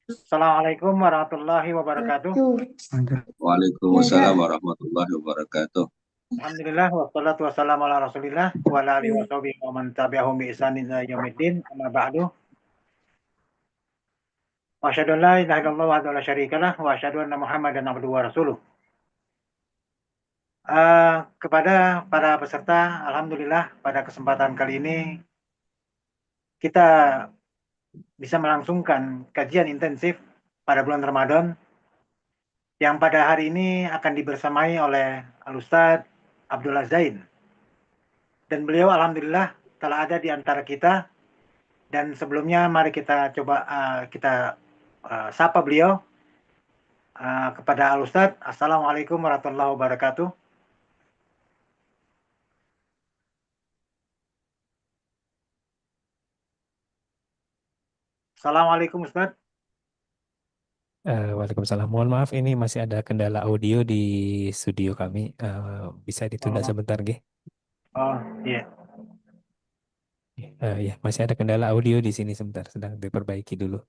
Assalamualaikum warahmatullahi wabarakatuh. Waalaikumsalam warahmatullahi wabarakatuh. Alhamdulillah wassalatu wassalamu ala Rasulillah wa ala alihi washabihi wa man tabi'ahum bi ihsanin ila yaumiddin. Amma ba'du. Wa asyhadu an la ilaha illallah wahdahu la syarikalah wa asyhadu anna Muhammadan abduhu wa rasuluh. Kepada para peserta, alhamdulillah pada kesempatan kali ini kita bisa melangsungkan kajian intensif pada bulan Ramadan yang pada hari ini akan dibersamai oleh Al-Ustadz Abdullah Zain. Dan beliau alhamdulillah telah ada di antara kita. Dan sebelumnya mari kita coba kita sapa beliau kepada Al Ustadz. Assalamualaikum warahmatullahi wabarakatuh. Assalamualaikum Ustadz. Waalaikumsalam. Mohon maaf, ini masih ada kendala audio di studio kami. Bisa ditunda Oh, sebentar, Ge? oh iya. Ya, masih ada kendala audio di sini sebentar. Sedang diperbaiki dulu.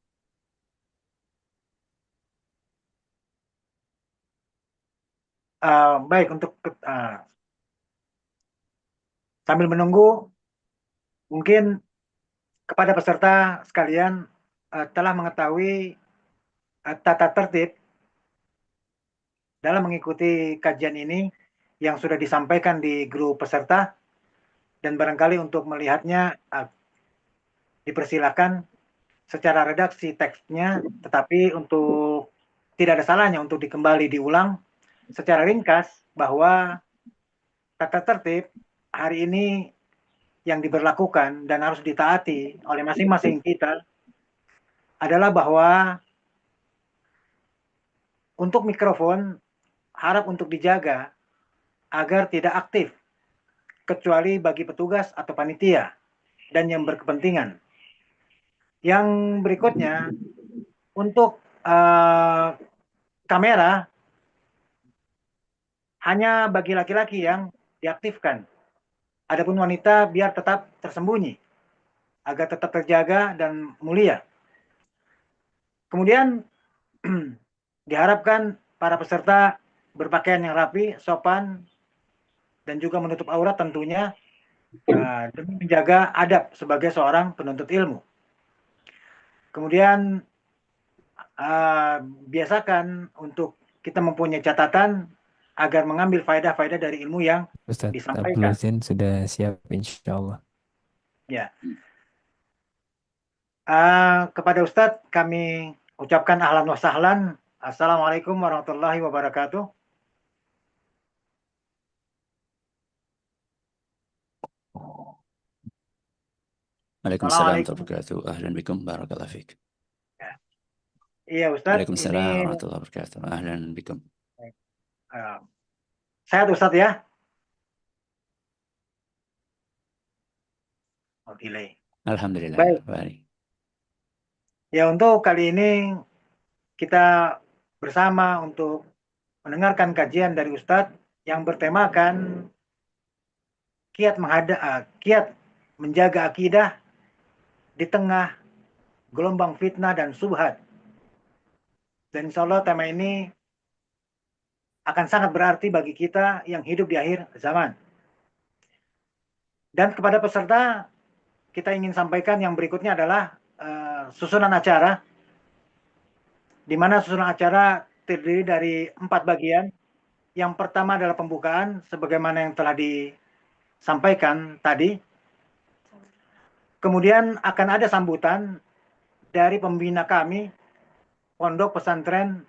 Baik untuk sambil menunggu mungkin kepada peserta sekalian telah mengetahui tata tertib dalam mengikuti kajian ini yang sudah disampaikan di grup peserta dan barangkali untuk melihatnya dipersilakan secara redaksi teksnya, tetapi untuk tidak ada salahnya untuk dikembali diulang secara ringkas bahwa tata tertib hari ini yang diberlakukan dan harus ditaati oleh masing-masing kita adalah bahwa untuk mikrofon harap untuk dijaga agar tidak aktif kecuali bagi petugas atau panitia dan yang berkepentingan. Yang berikutnya untuk kamera hanya bagi laki-laki yang diaktifkan. Adapun wanita biar tetap tersembunyi agar tetap terjaga dan mulia. Kemudian diharapkan para peserta berpakaian yang rapi, sopan, dan juga menutup aurat tentunya demi menjaga adab sebagai seorang penuntut ilmu. Kemudian biasakan untuk kita mempunyai catatan agar mengambil faedah-faedah dari ilmu yang Ustadz Abdullah disampaikan. Zain sudah siap, insya Allah. Ya, kepada Ustadz kami ucapkan ahlan wa sahlan. Assalamualaikum warahmatullahi wabarakatuh. Waalaikumsalam Assalamualaikum. warahmatullahi wabarakatuh. Ahlan bikum, barakallahu fiik. Ya. Iya Ustadz, ini Waalaikumsalam warahmatullahi wabarakatuh. Ahlan bikum. uh, sehat Ustadz ya? Oh, delay. Alhamdulillah, Baik, baik. ya untuk kali ini kita bersama untuk mendengarkan kajian dari Ustadz yang bertemakan kiat menjaga akidah di tengah gelombang fitnah dan subhat. Dan insya Allah tema ini akan sangat berarti bagi kita yang hidup di akhir zaman. Dan kepada peserta, kita ingin sampaikan yang berikutnya adalah susunan acara, di mana susunan acara terdiri dari 4 bagian. Yang pertama adalah pembukaan, sebagaimana yang telah disampaikan tadi. Kemudian akan ada sambutan dari pembina kami, Pondok Pesantren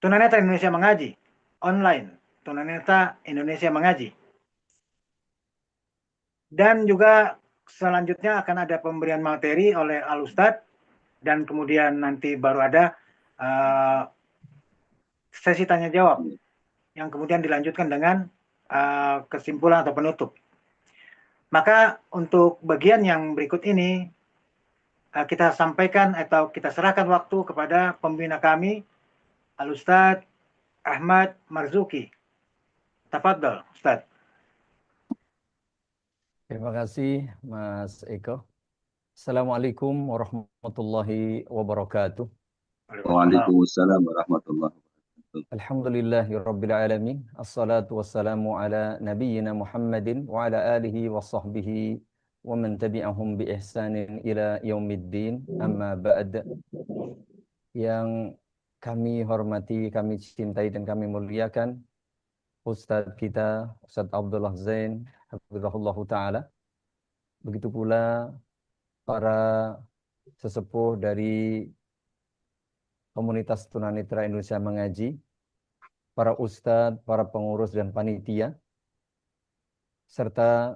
Tunanetra Indonesia Mengaji, online, Tunanetra Indonesia Mengaji. Dan juga selanjutnya akan ada pemberian materi oleh Al Ustadz dan kemudian nanti baru ada sesi tanya jawab yang kemudian dilanjutkan dengan kesimpulan atau penutup. Maka untuk bagian yang berikut ini kita sampaikan atau kita serahkan waktu kepada pembina kami Al Ustadz Ahmad Marzuki. Tafadhol Ustadz. Terima kasih Mas Eko. Assalamualaikum warahmatullahi wabarakatuh. Waalaikumsalam. Waalaikumsalam warahmatullahi wabarakatuh. Alhamdulillahi rabbil alamin. Assalatu wassalamu ala nabiyyina Muhammadin wa ala alihi wa sahbihi wa man tabi'ahum bi ihsanin ila yaumiddin. Amma ba'd. Yang kami hormati, kami cintai dan kami muliakan Ustadz kita, Ustadz Abdullah Zain, hafizahullah ta'ala. Begitu pula para sesepuh dari komunitas tunanetra Indonesia Mengaji, para ustadz, para pengurus dan panitia, serta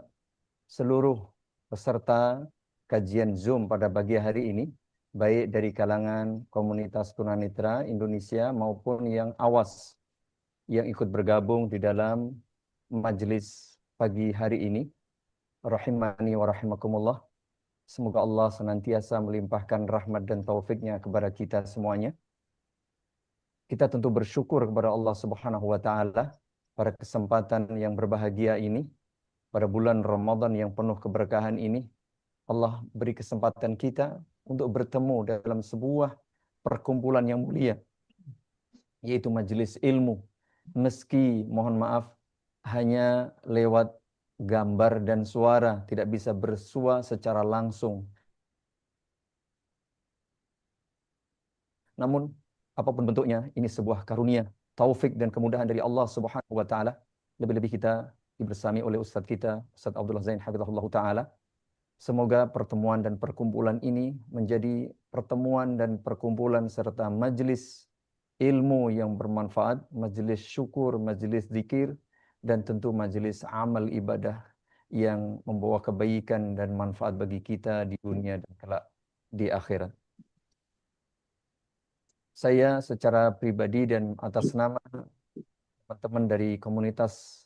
seluruh peserta kajian Zoom pada pagi hari ini, baik dari kalangan komunitas tunanetra Indonesia maupun yang awas yang ikut bergabung di dalam majelis pagi hari ini. Rahimani wa rahimakumullah. Semoga Allah senantiasa melimpahkan rahmat dan taufiknya kepada kita semuanya. Kita tentu bersyukur kepada Allah Subhanahu wa Ta'ala pada kesempatan yang berbahagia ini, pada bulan Ramadan yang penuh keberkahan ini. Allah beri kesempatan kita untuk bertemu dalam sebuah perkumpulan yang mulia, yaitu majelis ilmu. Meski mohon maaf hanya lewat gambar dan suara, tidak bisa bersua secara langsung. Namun apapun bentuknya, ini sebuah karunia, taufik dan kemudahan dari Allah Subhanahu wa Ta'ala. Lebih-lebih kita dibersami oleh Ustadz kita, Ustadz Abdullah Zain hafizahullah ta'ala. Semoga pertemuan dan perkumpulan ini menjadi pertemuan dan perkumpulan serta majelis ilmu yang bermanfaat, majelis syukur, majelis zikir, dan tentu majelis amal ibadah yang membawa kebaikan dan manfaat bagi kita di dunia dan kelak di akhirat. Saya secara pribadi dan atas nama teman-teman dari komunitas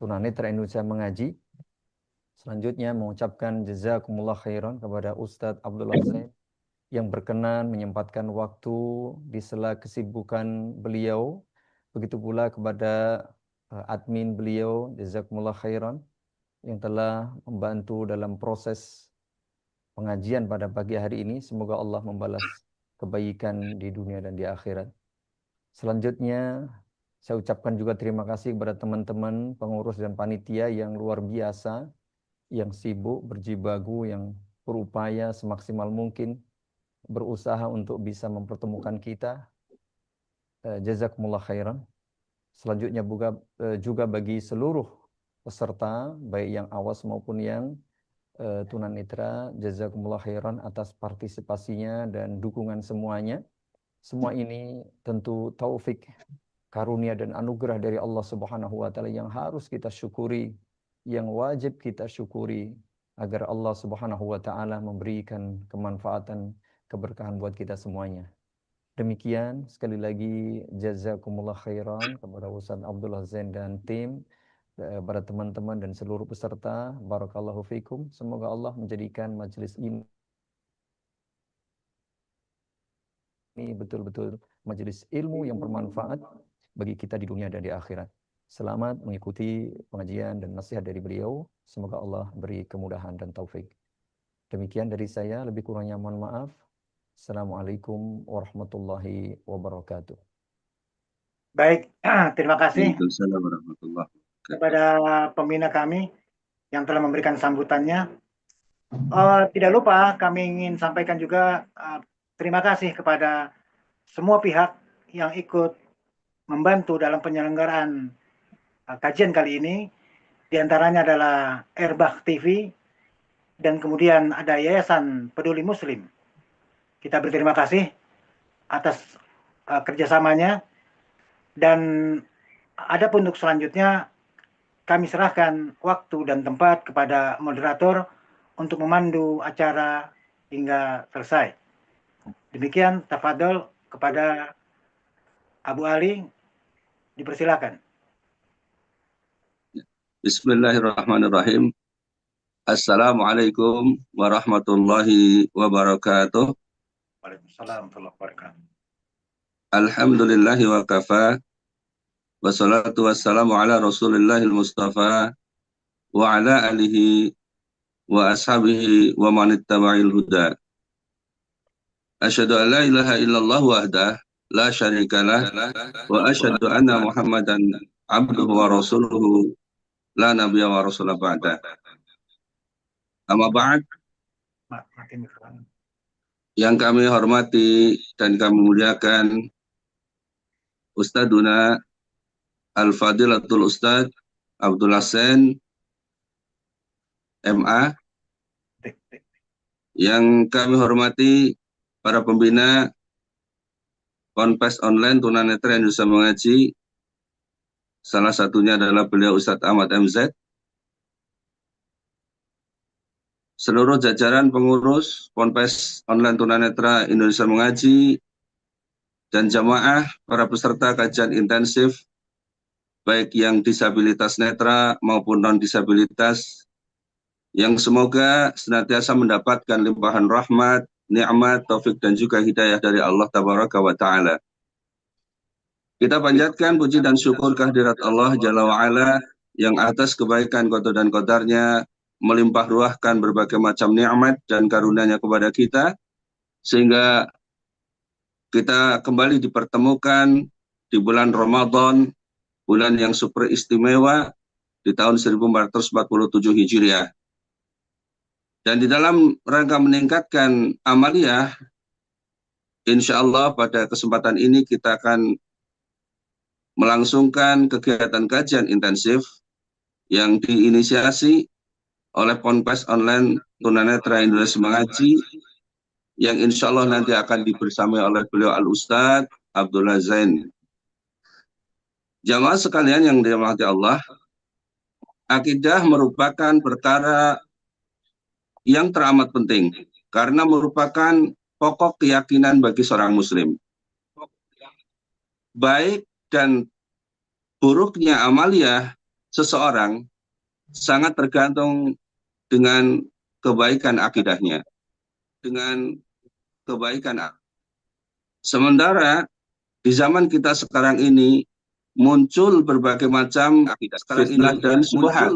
tunanetra Indonesia Mengaji, selanjutnya mengucapkan jazakumullah khairan kepada Ustadz Abdullah Zain yang berkenan menyempatkan waktu di sela kesibukan beliau. Begitu pula kepada admin beliau, jazakumullah khairan, yang telah membantu dalam proses pengajian pada pagi hari ini. Semoga Allah membalas kebaikan di dunia dan di akhirat. Selanjutnya, saya ucapkan juga terima kasih kepada teman-teman pengurus dan panitia yang luar biasa, yang sibuk, berjibaku, yang berupaya semaksimal mungkin, berusaha untuk bisa mempertemukan kita. Jazakumullah khairan. Selanjutnya juga bagi seluruh peserta, baik yang awas maupun yang tunanetra, jazakumullah khairan atas partisipasinya dan dukungan semuanya. Semua ini tentu taufik, karunia dan anugerah dari Allah Subhanahu wa Ta'ala yang harus kita syukuri, yang wajib kita syukuri agar Allah Subhanahu wa Ta'ala memberikan kemanfaatan, keberkahan buat kita semuanya. Demikian, sekali lagi jazakumullah khairan kepada Ustadz Abdullah Zain dan tim, para teman-teman dan seluruh peserta. Barakallahu fikum. Semoga Allah menjadikan majelis ini betul-betul majelis ilmu yang bermanfaat bagi kita di dunia dan di akhirat. Selamat mengikuti pengajian dan nasihat dari beliau. Semoga Allah beri kemudahan dan taufik. Demikian dari saya, lebih kurangnya mohon maaf. Assalamualaikum warahmatullahi wabarakatuh. Baik, terima kasih Waalaikumsalam warahmatullahi wabarakatuh. kepada pembina kami yang telah memberikan sambutannya. Tidak lupa kami ingin sampaikan juga terima kasih kepada semua pihak yang ikut membantu dalam penyelenggaraan kajian kali ini. Di antaranya adalah Erbah TV dan kemudian ada Yayasan Peduli Muslim. Kita berterima kasih atas kerjasamanya, dan adapun untuk selanjutnya kami serahkan waktu dan tempat kepada moderator untuk memandu acara hingga selesai. Demikian, tafadhol kepada Abu Ali, dipersilakan. Bismillahirrahmanirrahim. Assalamualaikum warahmatullahi wabarakatuh. Waalaikumsalam warahmatullahi wabarakatuh. Alhamdulillahi wa kafa. Wassalatu wassalamu ala Rasulillahil Mustafa wa ala alihi wa ashabihi wa man ittaba'il huda. Asyhadu an la ilaha illallah wahdah la syarikalah wa asyhadu anna Muhammadan abduhu wa rasuluhu la nabiyya wa rasulah ba'da. Amma ba'd, Matiin mikrofon. yang kami hormati dan kami muliakan Ustaduna Al-Fadilatul Ustadz Abdul Hasan MA, Tik, tik. yang kami hormati para pembina Ponpes Online Tunanetra Indonesia Mengaji, salah satunya adalah beliau Ustadz Ahmad MZ, seluruh jajaran pengurus Ponpes Online Tunanetra Indonesia Mengaji, dan jamaah para peserta kajian intensif, baik yang disabilitas netra maupun non-disabilitas, yang semoga senantiasa mendapatkan limpahan rahmat, nikmat, taufik, dan juga hidayah dari Allah Tabaraka wa Ta'ala. Kita panjatkan puji dan syukur kehadirat Allah Jalla wa'ala yang atas kebaikan qada dan qadarnya melimpah ruahkan berbagai macam nikmat dan karunia-Nya kepada kita, sehingga kita kembali dipertemukan di bulan Ramadan, bulan yang super istimewa di tahun 1447 Hijriah. Dan di dalam rangka meningkatkan amaliyah, insya Allah pada kesempatan ini kita akan melangsungkan kegiatan kajian intensif yang diinisiasi oleh Ponpes Online Tunanetra Indonesia Mengaji, yang insya Allah nanti akan dibersamai oleh beliau Al-Ustadz Abdul Hasan. Jamaah sekalian yang dirahmati Allah, akidah merupakan perkara yang teramat penting karena merupakan pokok keyakinan bagi seorang muslim. Baik dan buruknya amaliyah seseorang sangat tergantung dengan kebaikan akidahnya, dengan kebaikan. Sementara di zaman kita sekarang ini muncul berbagai macam fitnah dan syubhat,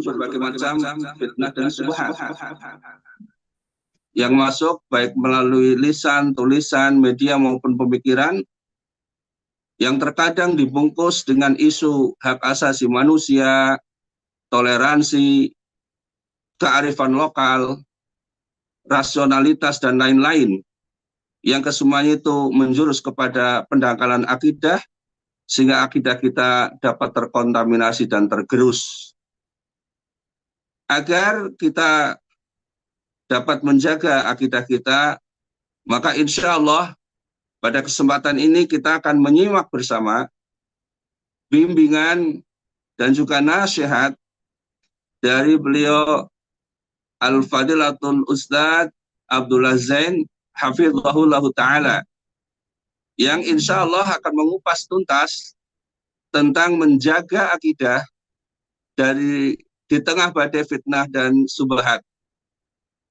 yang masuk baik melalui lisan, tulisan, media maupun pemikiran, yang terkadang dibungkus dengan isu hak asasi manusia, toleransi, kearifan lokal, rasionalitas, dan lain-lain, yang kesemuanya itu menjurus kepada pendangkalan akidah, sehingga akidah kita dapat terkontaminasi dan tergerus. Agar kita dapat menjaga akidah kita, maka insya Allah pada kesempatan ini kita akan menyimak bersama bimbingan dan juga nasihat dari beliau Al-Fadilatul Ustadz Abdul Hasan Hafizahullah Ta'ala, yang insya Allah akan mengupas tuntas tentang menjaga akidah di tengah badai fitnah dan subhat.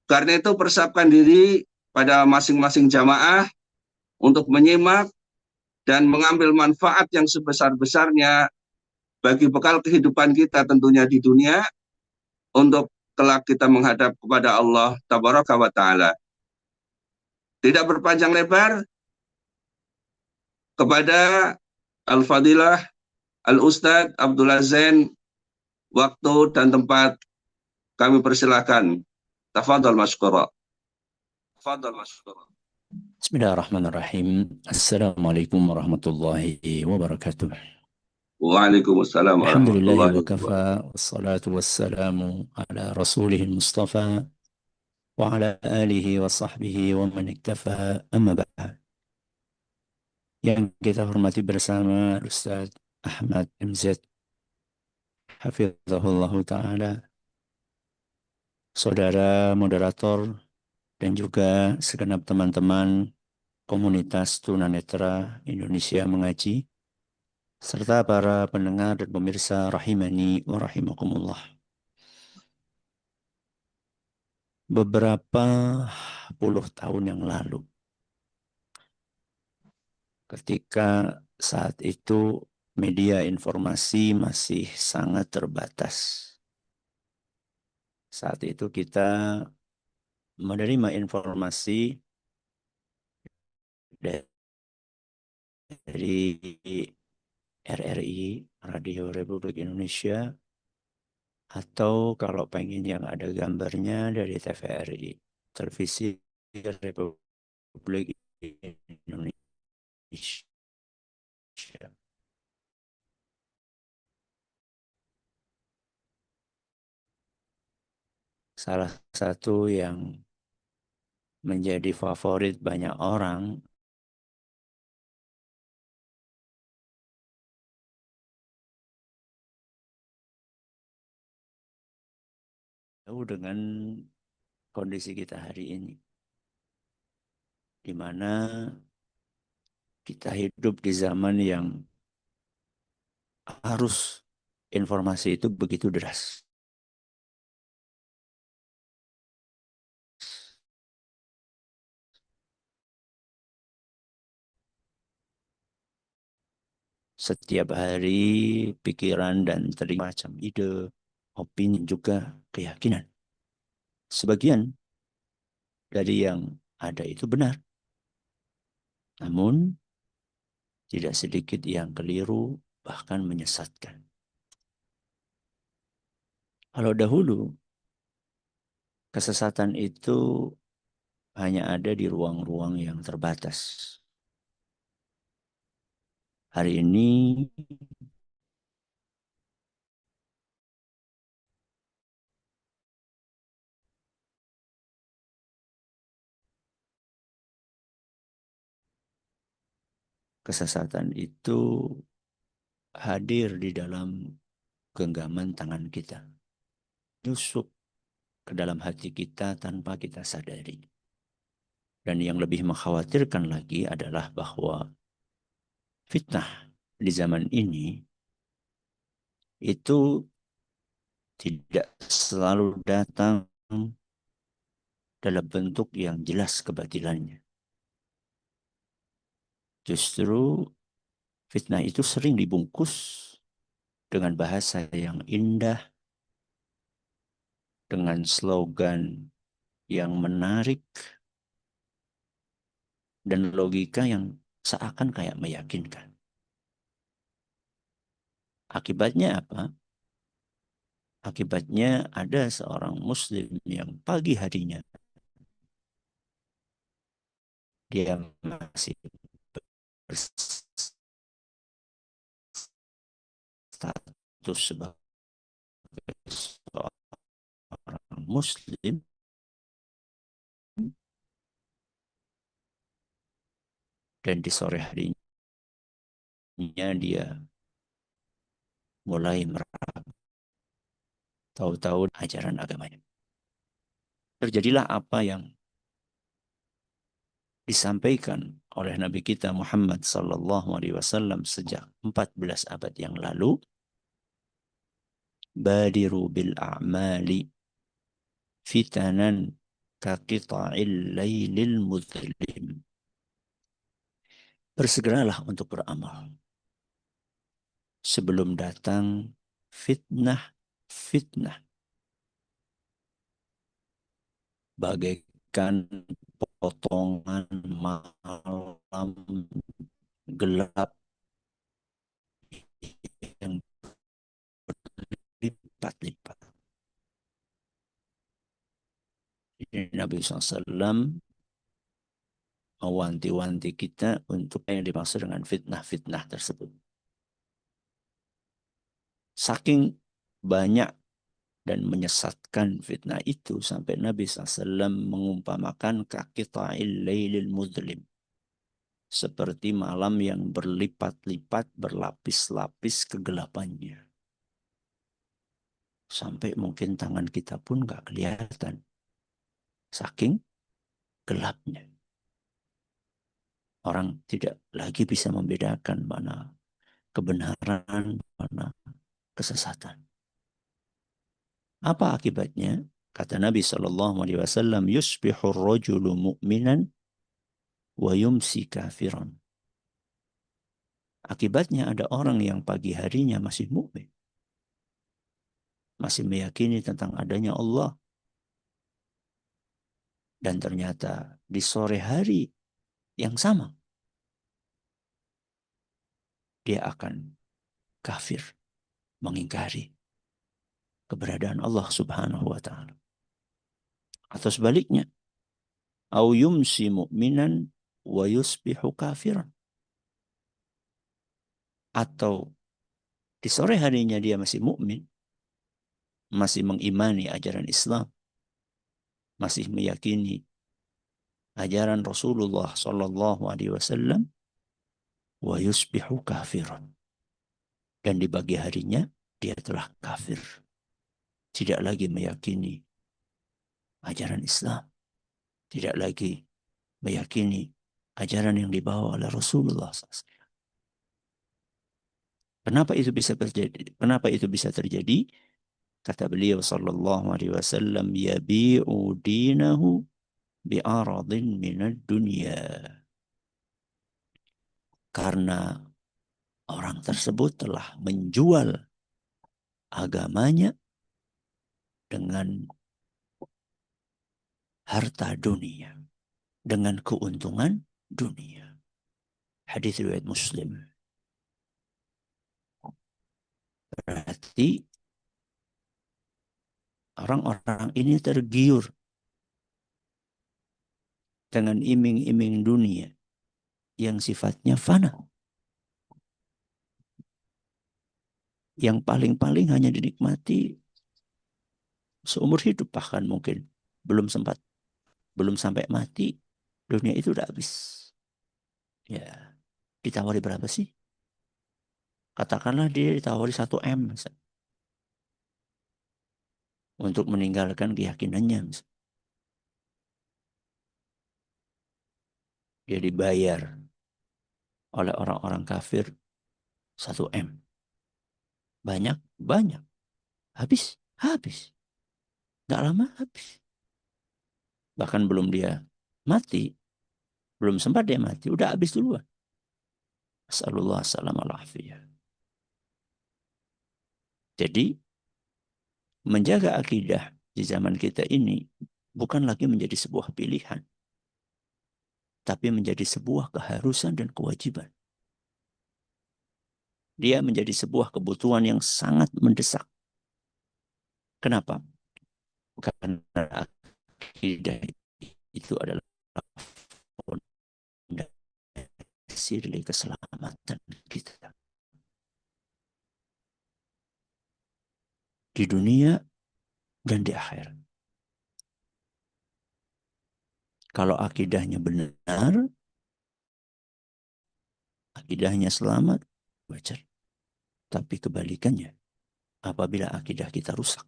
Karena itu persiapkan diri pada masing-masing jamaah untuk menyimak dan mengambil manfaat yang sebesar-besarnya bagi bekal kehidupan kita tentunya di dunia, untuk kelak kita menghadap kepada Allah Tabaraka wa Ta'ala. Tidak berpanjang lebar, kepada Al-Fadilah Al-Ustadz Abdul Hasan, waktu dan tempat kami persilakan. Tafadhal masykurah. Tafadhal masykurah. Bismillahirrahmanirrahim. Assalamualaikum warahmatullahi wabarakatuh. Waalaikumsalam Alhamdulillahi warahmatullahi wa kafa, wassalatu wassalamu ala rasulihil mustafa wa ala alihi wa sahbihi wa man iktafa, amma ba'd. Yang kita hormati bersama Ustaz Ahmad MZ Hafizahullah Ta'ala, saudara moderator, dan juga segenap teman-teman komunitas tunanetra Indonesia Mengaji, serta para pendengar dan pemirsa rahimani wa rahimakumullah. Beberapa puluh tahun yang lalu, ketika saat itu media informasi masih sangat terbatas, Saat itu kita menerima informasi dari RRI, Radio Republik Indonesia, atau kalau pengen yang ada gambarnya dari TVRI, Televisi Republik Indonesia. Salah satu yang menjadi favorit banyak orang dengan kondisi kita hari ini, di mana kita hidup di zaman yang harus informasi itu begitu deras. Setiap hari pikiran dan terima macam ide, opini juga keyakinan. Sebagian dari yang ada itu benar. Namun tidak sedikit yang keliru bahkan menyesatkan. Kalau dahulu kesesatan itu hanya ada di ruang-ruang yang terbatas. Hari ini kesesatan itu hadir di dalam genggaman tangan kita. Nyusup ke dalam hati kita tanpa kita sadari. Dan yang lebih mengkhawatirkan lagi adalah bahwa fitnah di zaman ini itu tidak selalu datang dalam bentuk yang jelas kebatilannya. Justru fitnah itu sering dibungkus dengan bahasa yang indah, dengan slogan yang menarik, dan logika yang seakan kayak meyakinkan. Akibatnya apa? Akibatnya ada seorang muslim yang pagi harinya dia masih berstatus sebagai seorang muslim, dan di sore harinya dia mulai tahu-tahu ajaran agamanya. Terjadilah apa yang disampaikan oleh Nabi kita Muhammad sallallahu alaihi wasallam sejak 14 abad yang lalu. Badiru bil a'mali fitanan kaqita'il lailil mudlim. Bersegeralah untuk beramal sebelum datang fitnah bagaikan potongan malam gelap yang berlipat-lipat. Nabi SAW mewanti-wanti kita untuk yang dimaksud dengan fitnah-fitnah tersebut. Saking banyak dan menyesatkan fitnah itu sampai Nabi SAW mengumpamakan kaqita'il lailil mudlim, seperti malam yang berlipat-lipat, berlapis-lapis kegelapannya. Sampai mungkin tangan kita pun gak kelihatan. Saking gelapnya. Orang tidak lagi bisa membedakan mana kebenaran, mana kesesatan. Apa akibatnya? Kata Nabi SAW, yusbihur rajulu mu'minan wa yumsi kafiran. Akibatnya ada orang yang pagi harinya masih mukmin, masih meyakini tentang adanya Allah, Dan ternyata di sore hari yang sama, dia akan kafir, mengingkari keberadaan Allah Subhanahu wa Ta'ala. Atau sebaliknya, au yumsi mu'minan wa yusbihu kafiran. Atau di sore harinya dia masih mukmin, masih mengimani ajaran Islam, masih meyakini ajaran Rasulullah sallallahu alaihi wasallam, wa yusbihu kafiran. Dan di pagi harinya dia telah kafir, tidak lagi meyakini ajaran Islam, tidak lagi meyakini ajaran yang dibawa oleh Rasulullah SAW. Kenapa itu bisa terjadi? Kenapa itu bisa terjadi? Kata beliau sallallahu alaihi wasallam, yabi'u dinahu bi'aradin minad dunya. Karena orang tersebut telah menjual agamanya dengan harta dunia, dengan keuntungan dunia. Hadis riwayat Muslim. Berarti orang-orang ini tergiur dengan iming-iming dunia yang sifatnya fana. Yang paling-paling hanya dinikmati seumur hidup, bahkan mungkin belum sampai mati, dunia itu udah habis. Ya, ditawari berapa sih? Katakanlah dia ditawari 1 M untuk meninggalkan keyakinannya. Dia dibayar oleh orang-orang kafir 1 M. Banyak. Habis. Nggak lama habis. Bahkan belum dia mati, belum sempat dia mati, udah habis duluan. As'alullah salamul-afiyah. Jadi, menjaga akidah di zaman kita ini bukan lagi menjadi sebuah pilihan, tapi menjadi sebuah keharusan dan kewajiban. Dia menjadi sebuah kebutuhan yang sangat mendesak. Kenapa? Karena akidah itu adalah fondasi dari keselamatan kita. Di dunia dan di akhirat. Kalau akidahnya benar, akidahnya selamat, wajar. Tapi kebalikannya, apabila akidah kita rusak,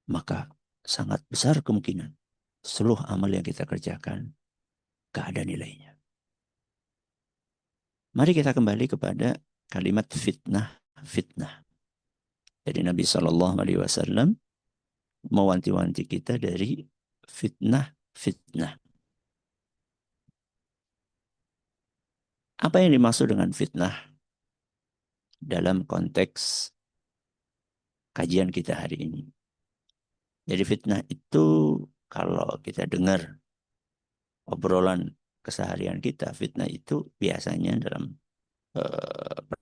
maka sangat besar kemungkinan seluruh amal yang kita kerjakan gak ada nilainya. Mari kita kembali kepada kalimat fitnah. Jadi Nabi SAW mewanti-wanti kita dari fitnah. Apa yang dimaksud dengan fitnah dalam konteks kajian kita hari ini? Jadi fitnah itu kalau kita dengar obrolan keseharian kita, fitnah itu biasanya dalam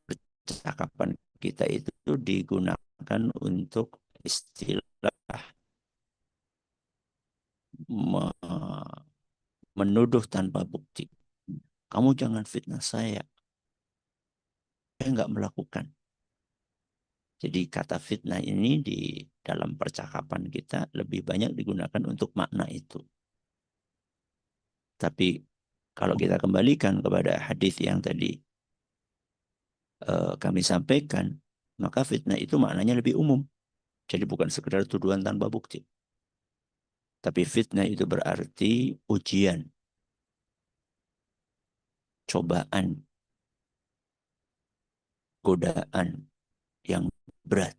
percakapan kita itu digunakan untuk istilah menuduh tanpa bukti. Kamu jangan fitnah saya nggak melakukan. Jadi kata fitnah ini di dalam percakapan kita lebih banyak digunakan untuk makna itu. Tapi kalau kita kembalikan kepada hadis yang tadi kami sampaikan, maka fitnah itu maknanya lebih umum. Jadi bukan sekedar tuduhan tanpa bukti. Tapi fitnah itu berarti ujian, cobaan, godaan yang berat,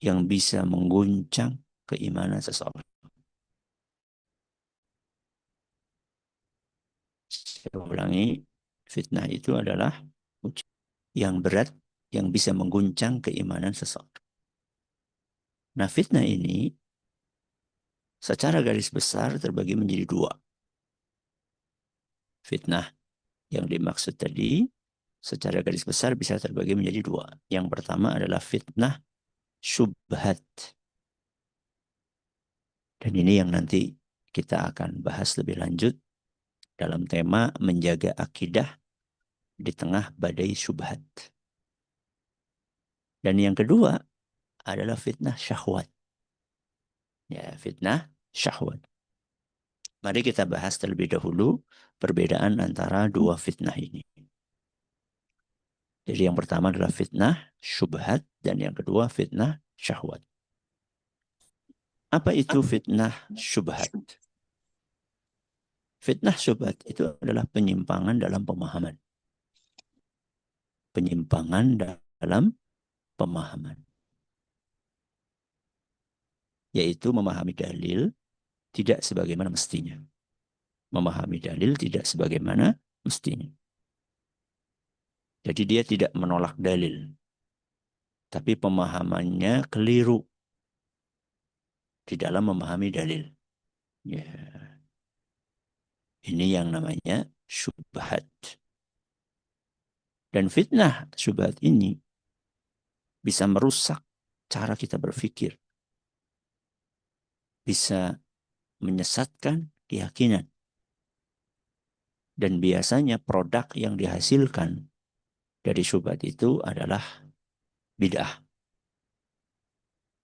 yang bisa mengguncang keimanan seseorang. Saya ulangi, fitnah itu adalah ujian yang berat, yang bisa mengguncang keimanan seseorang. Nah, fitnah ini secara garis besar terbagi menjadi dua. Fitnah yang dimaksud tadi secara garis besar bisa terbagi menjadi dua. Yang pertama adalah fitnah syubhat. Dan ini yang nanti kita akan bahas lebih lanjut dalam tema menjaga akidah di tengah badai syubhat. Dan yang kedua adalah fitnah syahwat. Ya, fitnah syahwat. Mari kita bahas terlebih dahulu perbedaan antara dua fitnah ini. Jadi yang pertama adalah fitnah syubhat dan yang kedua fitnah syahwat. Apa itu fitnah syubhat? Fitnah syubhat itu adalah penyimpangan dalam pemahaman. Penyimpangan dalam pemahaman. Yaitu memahami dalil tidak sebagaimana mestinya. Memahami dalil tidak sebagaimana mestinya. Jadi dia tidak menolak dalil. Tapi pemahamannya keliru di dalam memahami dalil. Ya. Ini yang namanya syubhat. Dan fitnah syubhat ini bisa merusak cara kita berpikir. Bisa menyesatkan keyakinan. Dan biasanya produk yang dihasilkan dari syubhat itu adalah bid'ah.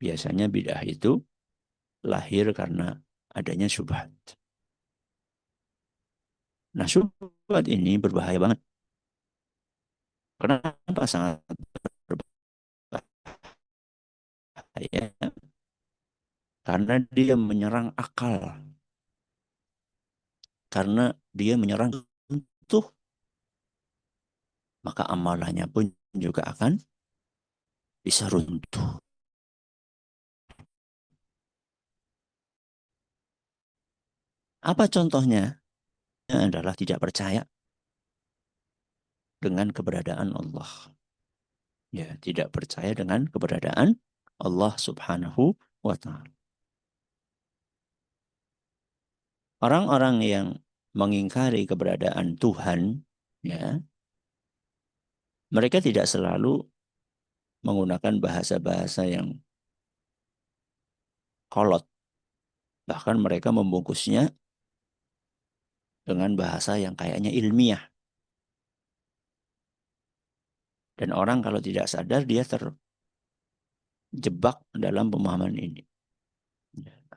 Biasanya bid'ah itu lahir karena adanya syubhat. Nah, syubhat ini berbahaya banget. Kenapa sangat berbahaya? Karena dia menyerang akal. Karena dia menyerang tuh, maka amalannya pun juga akan bisa runtuh. Apa contohnya? Adalah tidak percaya dengan keberadaan Allah. Ya, tidak percaya dengan keberadaan Allah Subhanahu wa Ta'ala. Orang-orang yang mengingkari keberadaan Tuhan, ya, mereka tidak selalu menggunakan bahasa-bahasa yang kolot. Bahkan mereka membungkusnya dengan bahasa yang kayaknya ilmiah. Dan orang kalau tidak sadar dia terjebak dalam pemahaman ini.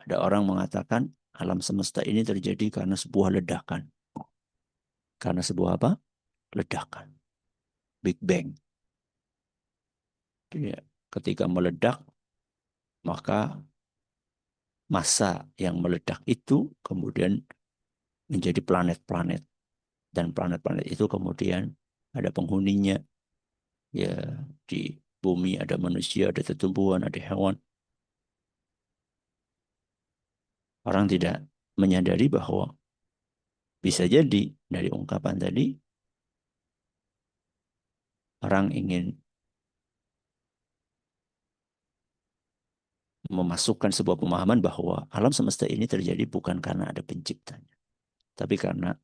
Ada orang mengatakan alam semesta ini terjadi karena sebuah ledakan. Karena sebuah apa? Ledakan. Big Bang. Ya, ketika meledak, maka massa yang meledak itu kemudian menjadi planet-planet. Dan planet-planet itu kemudian ada penghuninya. Ya, di bumi ada manusia, ada tumbuhan, ada hewan. Orang tidak menyadari bahwa bisa jadi dari ungkapan tadi orang ingin memasukkan sebuah pemahaman bahwa alam semesta ini terjadi bukan karena ada penciptanya, tapi karena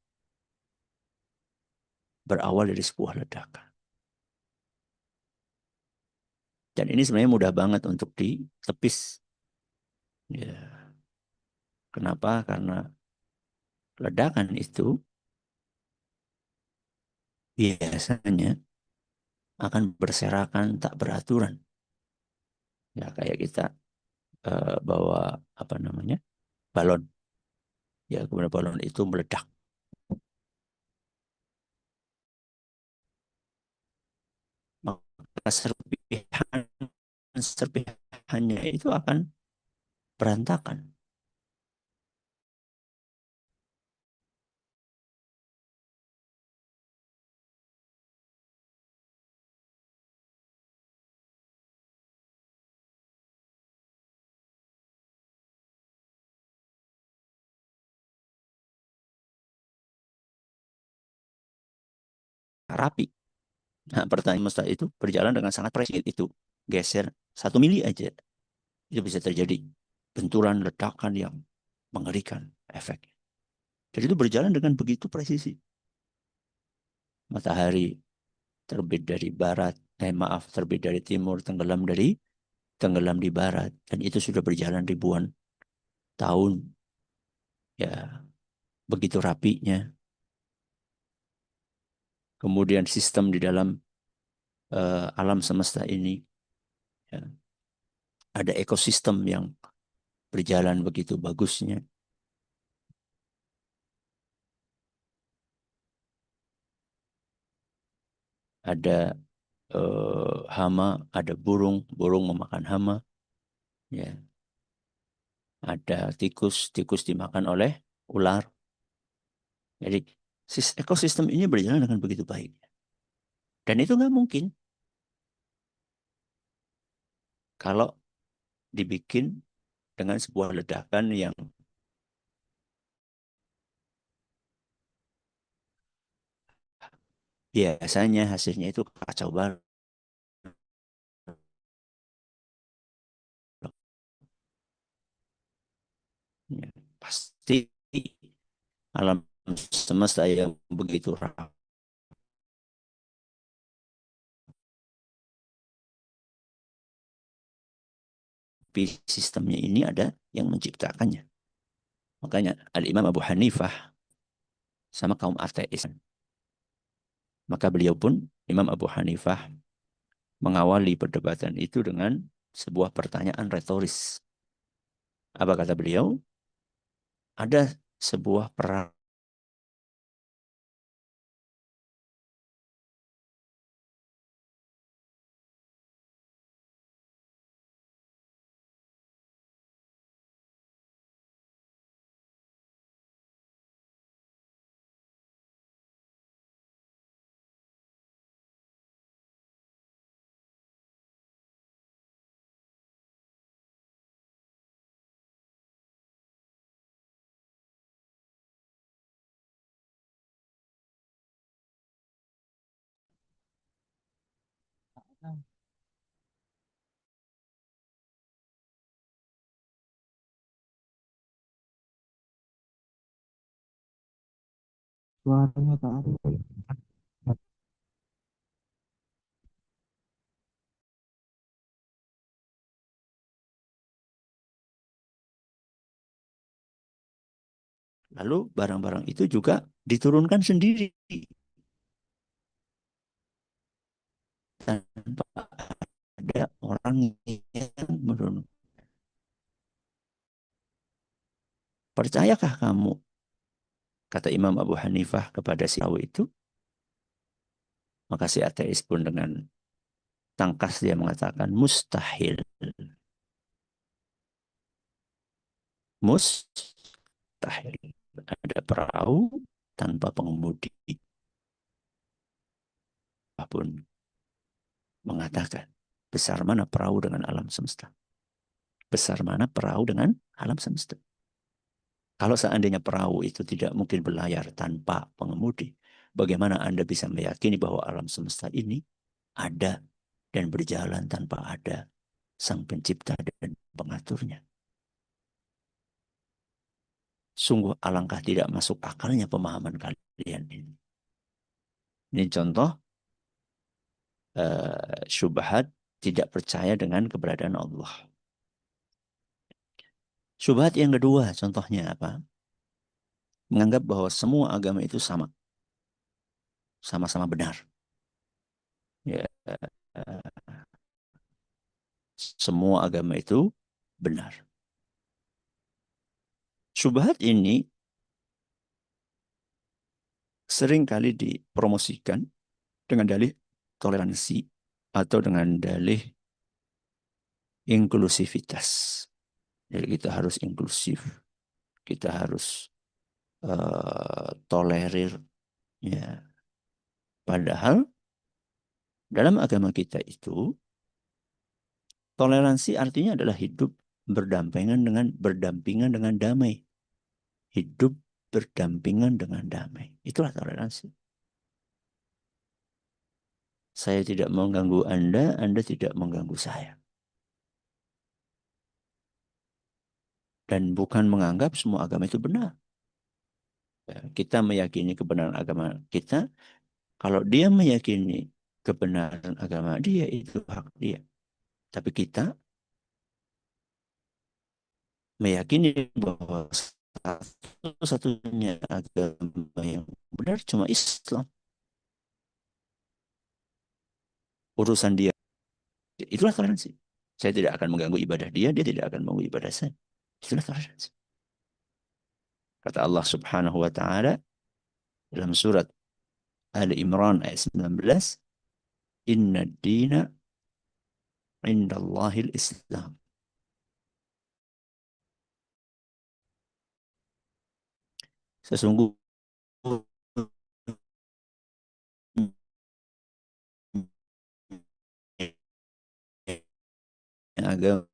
berawal dari sebuah ledakan. Dan ini sebenarnya mudah banget untuk ditepis. Ya. Kenapa? Karena ledakan itu biasanya akan berserakan tak beraturan. Ya, kayak kita bawa apa namanya balon. Ya, kemudian balon itu meledak. Maka serpihannya itu akan berantakan. Rapi. Nah, pertanyaan semesta itu berjalan dengan sangat presis. Itu geser 1 mili aja, itu bisa terjadi benturan ledakan yang mengerikan efeknya. Jadi itu berjalan dengan begitu presisi. Matahari terbit dari barat, terbit dari timur, tenggelam di barat, dan itu sudah berjalan ribuan tahun. Ya, begitu rapinya. Kemudian sistem di dalam alam semesta ini, ya, ada ekosistem yang berjalan begitu bagusnya. Ada hama, ada burung memakan hama, ya. Ada tikus dimakan oleh ular. Jadi ekosistem ini berjalan dengan begitu baik. Dan itu nggak mungkin kalau dibikin dengan sebuah ledakan yang biasanya hasilnya itu kacau balau. Ya, pasti alam semesta yang begitu rapi, sistemnya ini ada yang menciptakannya. Makanya Al-Imam Abu Hanifah sama kaum ateis. Maka beliau pun, Imam Abu Hanifah, mengawali perdebatan itu dengan sebuah pertanyaan retoris. Apa kata beliau? Ada sebuah perang Suaranya tak ada. lalu barang-barang itu juga diturunkan sendiri tanpa ada orang yang menurun. Percayakah kamu, kata Imam Abu Hanifah kepada si tahu itu? Maka si ateis pun dengan tangkas dia mengatakan mustahil. Mustahil. Ada perahu tanpa pengemudi. Apapun mengatakan, besar mana perahu dengan alam semesta? Besar mana perahu dengan alam semesta? Kalau seandainya perahu itu tidak mungkin berlayar tanpa pengemudi, bagaimana Anda bisa meyakini bahwa alam semesta ini ada dan berjalan tanpa ada sang pencipta dan pengaturnya? Sungguh alangkah tidak masuk akalnya pemahaman kalian ini. Ini contoh syubhat tidak percaya dengan keberadaan Allah. Syubhat yang kedua contohnya apa? Menganggap bahwa semua agama itu sama. Sama-sama benar. Ya, semua agama itu benar. Syubhat ini sering kali dipromosikan dengan dalih toleransi atau dengan dalih inklusivitas. Jadi kita harus inklusif, kita harus tolerir. Ya. Padahal dalam agama kita itu toleransi artinya adalah hidup berdampingan dengan damai. Hidup berdampingan dengan damai. Itulah toleransi. Saya tidak mengganggu Anda, Anda tidak mengganggu saya. dan bukan menganggap semua agama itu benar. Ya, kita meyakini kebenaran agama kita. Kalau dia meyakini kebenaran agama dia, itu hak dia. Tapi kita meyakini bahwa satu-satunya agama yang benar cuma Islam. Urusan dia. Itulah toleransi. Saya tidak akan mengganggu ibadah dia, dia tidak akan mengganggu ibadah saya. Itulah toleransi. Kata Allah Subhanahu wa taala dalam surat Ali Imran ayat 19, "Inna ad-dina 'indallahil Islam." Sesungguhnya agama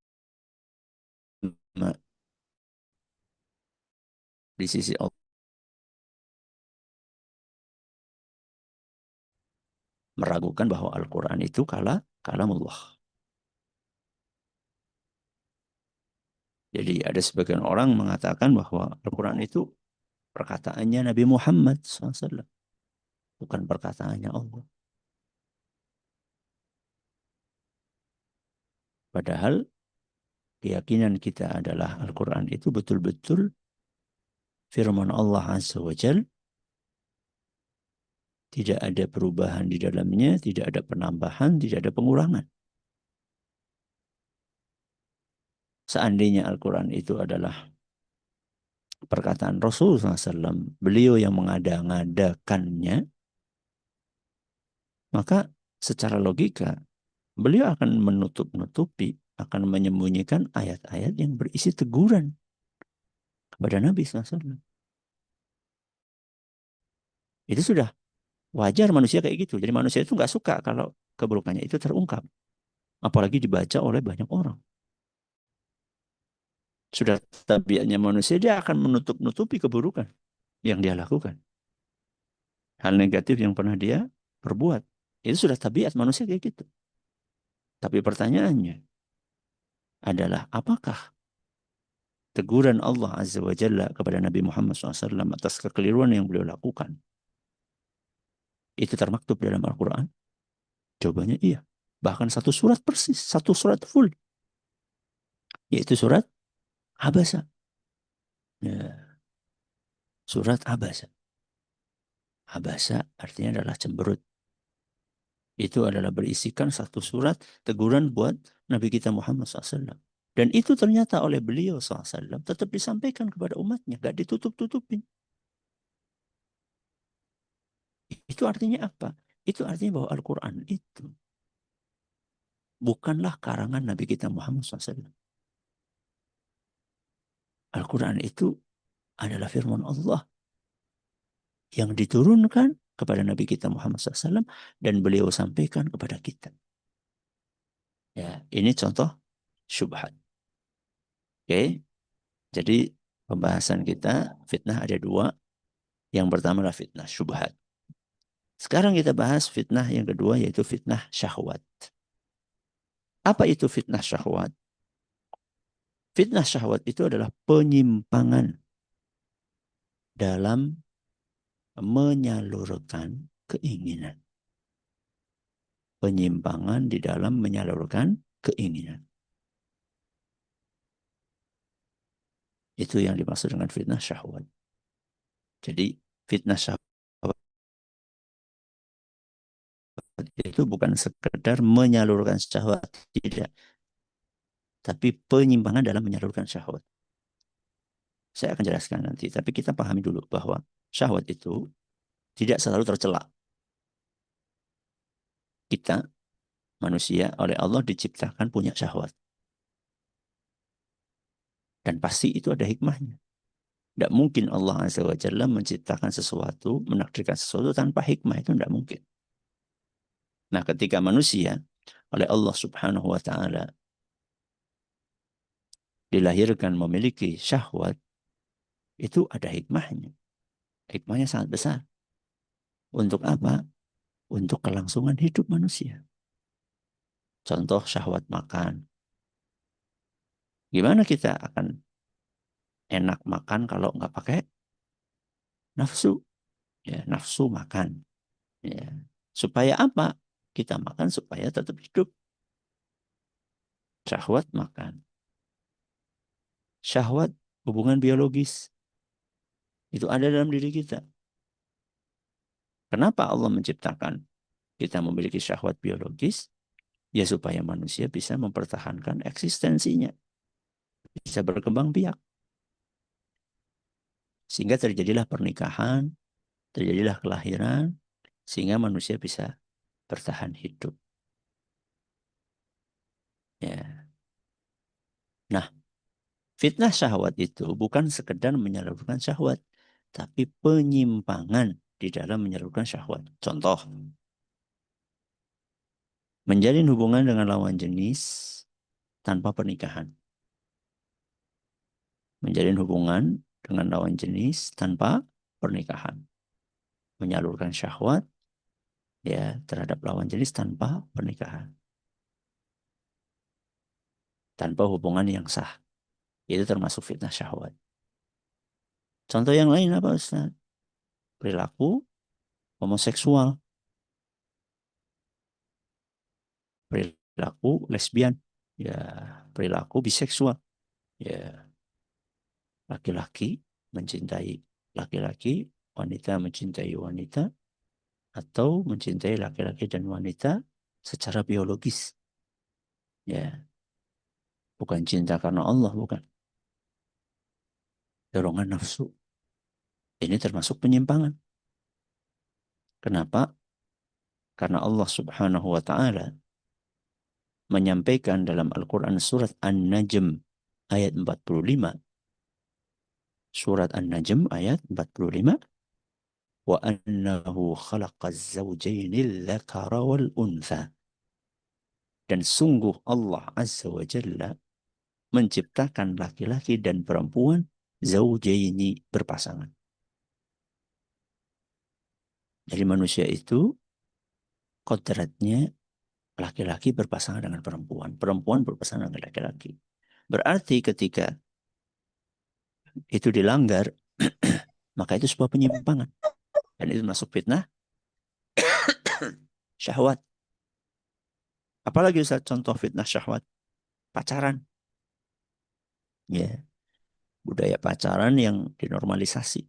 di sisi Allah meragukan bahwa Al-Quran itu kalamullah. Jadi ada sebagian orang mengatakan bahwa Al-Quran itu perkataannya Nabi Muhammad SAW, bukan perkataannya Allah. Padahal keyakinan kita adalah Al-Quran itu betul-betul firman Allah Azza wa Jal, tidak ada perubahan di dalamnya, tidak ada penambahan, tidak ada pengurangan. Seandainya Al-Quran itu adalah perkataan Rasul SAW, beliau yang mengada-ngadakannya, maka secara logika beliau akan menutup-nutupi, akan menyembunyikan ayat-ayat yang berisi teguran kepada Nabi SAW. Itu sudah wajar manusia kayak gitu. Jadi manusia itu nggak suka kalau keburukannya itu terungkap. Apalagi dibaca oleh banyak orang. Sudah tabiatnya manusia, dia akan menutup-nutupi keburukan yang dia lakukan. Hal negatif yang pernah dia perbuat. Itu sudah tabiat manusia kayak gitu. Tapi pertanyaannya adalah, apakah teguran Allah Azza wa Jalla kepada Nabi Muhammad SAW atas kekeliruan yang beliau lakukan itu termaktub dalam Al-Quran? Jawabannya iya. Bahkan satu surat persis, satu surat full. Yaitu surat Abasa. Ya. Surat Abasa. Abasa artinya adalah cemberut. Itu adalah berisikan satu surat teguran buat Nabi kita Muhammad SAW. Dan itu ternyata oleh beliau SAW tetap disampaikan kepada umatnya. Gak ditutup-tutupin. Itu artinya apa? Itu artinya bahwa Al-Quran itu bukanlah karangan Nabi kita Muhammad SAW. Al-Quran itu adalah firman Allah yang diturunkan kepada Nabi kita Muhammad SAW dan beliau sampaikan kepada kita. Ya, ini contoh syubhat. Oke, jadi pembahasan kita fitnah ada dua. Yang pertama adalah fitnah syubhat. Sekarang kita bahas fitnah yang kedua, yaitu fitnah syahwat. Apa itu fitnah syahwat? Fitnah syahwat itu adalah penyimpangan dalam menyalurkan keinginan. Penyimpangan di dalam menyalurkan keinginan. Itu yang dimaksud dengan fitnah syahwat. Jadi fitnah syahwat itu bukan sekedar menyalurkan syahwat, tidak. Tapi penyimpangan dalam menyalurkan syahwat. Saya akan jelaskan nanti. Tapi kita pahami dulu bahwa syahwat itu tidak selalu tercela. Kita, manusia, oleh Allah diciptakan punya syahwat. Dan pasti itu ada hikmahnya. Tidak mungkin Allah Azza wa Jalla menciptakan sesuatu, menakdirkan sesuatu tanpa hikmah. Itu tidak mungkin. Nah, ketika manusia oleh Allah Subhanahu wa Ta'ala dilahirkan memiliki syahwat, itu ada hikmahnya. Hikmahnya sangat besar. Untuk apa? Untuk kelangsungan hidup manusia. Contoh syahwat makan. Gimana kita akan enak makan kalau nggak pakai nafsu. Ya, nafsu makan. Ya. Supaya apa? Kita makan supaya tetap hidup. Syahwat makan. Syahwat hubungan biologis. Itu ada dalam diri kita. Kenapa Allah menciptakan kita memiliki syahwat biologis? Ya supaya manusia bisa mempertahankan eksistensinya. Bisa berkembang biak. Sehingga terjadilah pernikahan, terjadilah kelahiran, sehingga manusia bisa bertahan hidup. Ya. Nah, fitnah syahwat itu bukan sekedar menyalurkan syahwat, tapi penyimpangan di dalam menyalurkan syahwat. Contoh, menjalin hubungan dengan lawan jenis tanpa pernikahan. Menjalin hubungan dengan lawan jenis tanpa pernikahan. Menyalurkan syahwat ya terhadap lawan jenis tanpa pernikahan. Tanpa hubungan yang sah. Itu termasuk fitnah syahwat. Contoh yang lain apa Ustaz? Perilaku homoseksual. Perilaku lesbian. Ya, perilaku biseksual. Ya, laki-laki mencintai laki-laki, wanita mencintai wanita, atau mencintai laki-laki dan wanita secara biologis. Ya, bukan cinta karena Allah, bukan. Dorongan nafsu. Ini termasuk penyimpangan. Kenapa? Karena Allah Subhanahu wa taala menyampaikan dalam Al-Qur'an surat An-Najm ayat 45. Surat An-Najm ayat 45. Wa annahu khalaqaz zawjainil dzakara wal untha. Dan sungguh Allah Azza wa Jalla menciptakan laki-laki dan perempuan zaujaini berpasangan. Jadi manusia itu kodratnya laki-laki berpasangan dengan perempuan, perempuan berpasangan dengan laki-laki. Berarti ketika itu dilanggar, maka itu sebuah penyimpangan. Dan itu masuk fitnah syahwat. Apalagi Ustaz contoh fitnah syahwat? Pacaran. Ya, budaya pacaran yang dinormalisasi.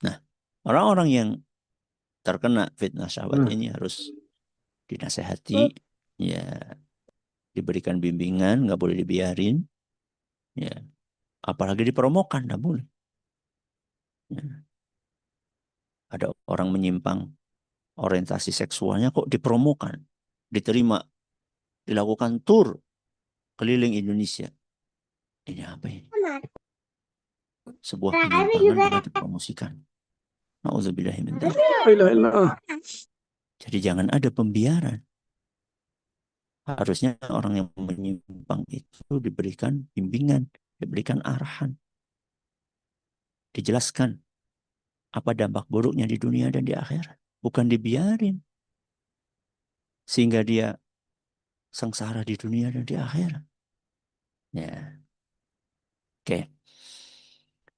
Nah, orang-orang yang terkena fitnah syahwat ini harus dinasehati, ya, diberikan bimbingan, nggak boleh dibiarin, ya, apalagi dipromokan, nggak boleh. Ya. Ada orang menyimpang orientasi seksualnya kok dipromokan, diterima, dilakukan tur keliling Indonesia. Ini apa ini? Sebuah penyimpangan malah dipromosikan. Nauzubillahi min dzalik. Jadi jangan ada pembiaran. Harusnya orang yang menyimpang itu diberikan bimbingan, diberikan arahan, dijelaskan apa dampak buruknya di dunia dan di akhirat. Bukan dibiarin sehingga dia sengsara di dunia dan di akhirat. Ya. Oke.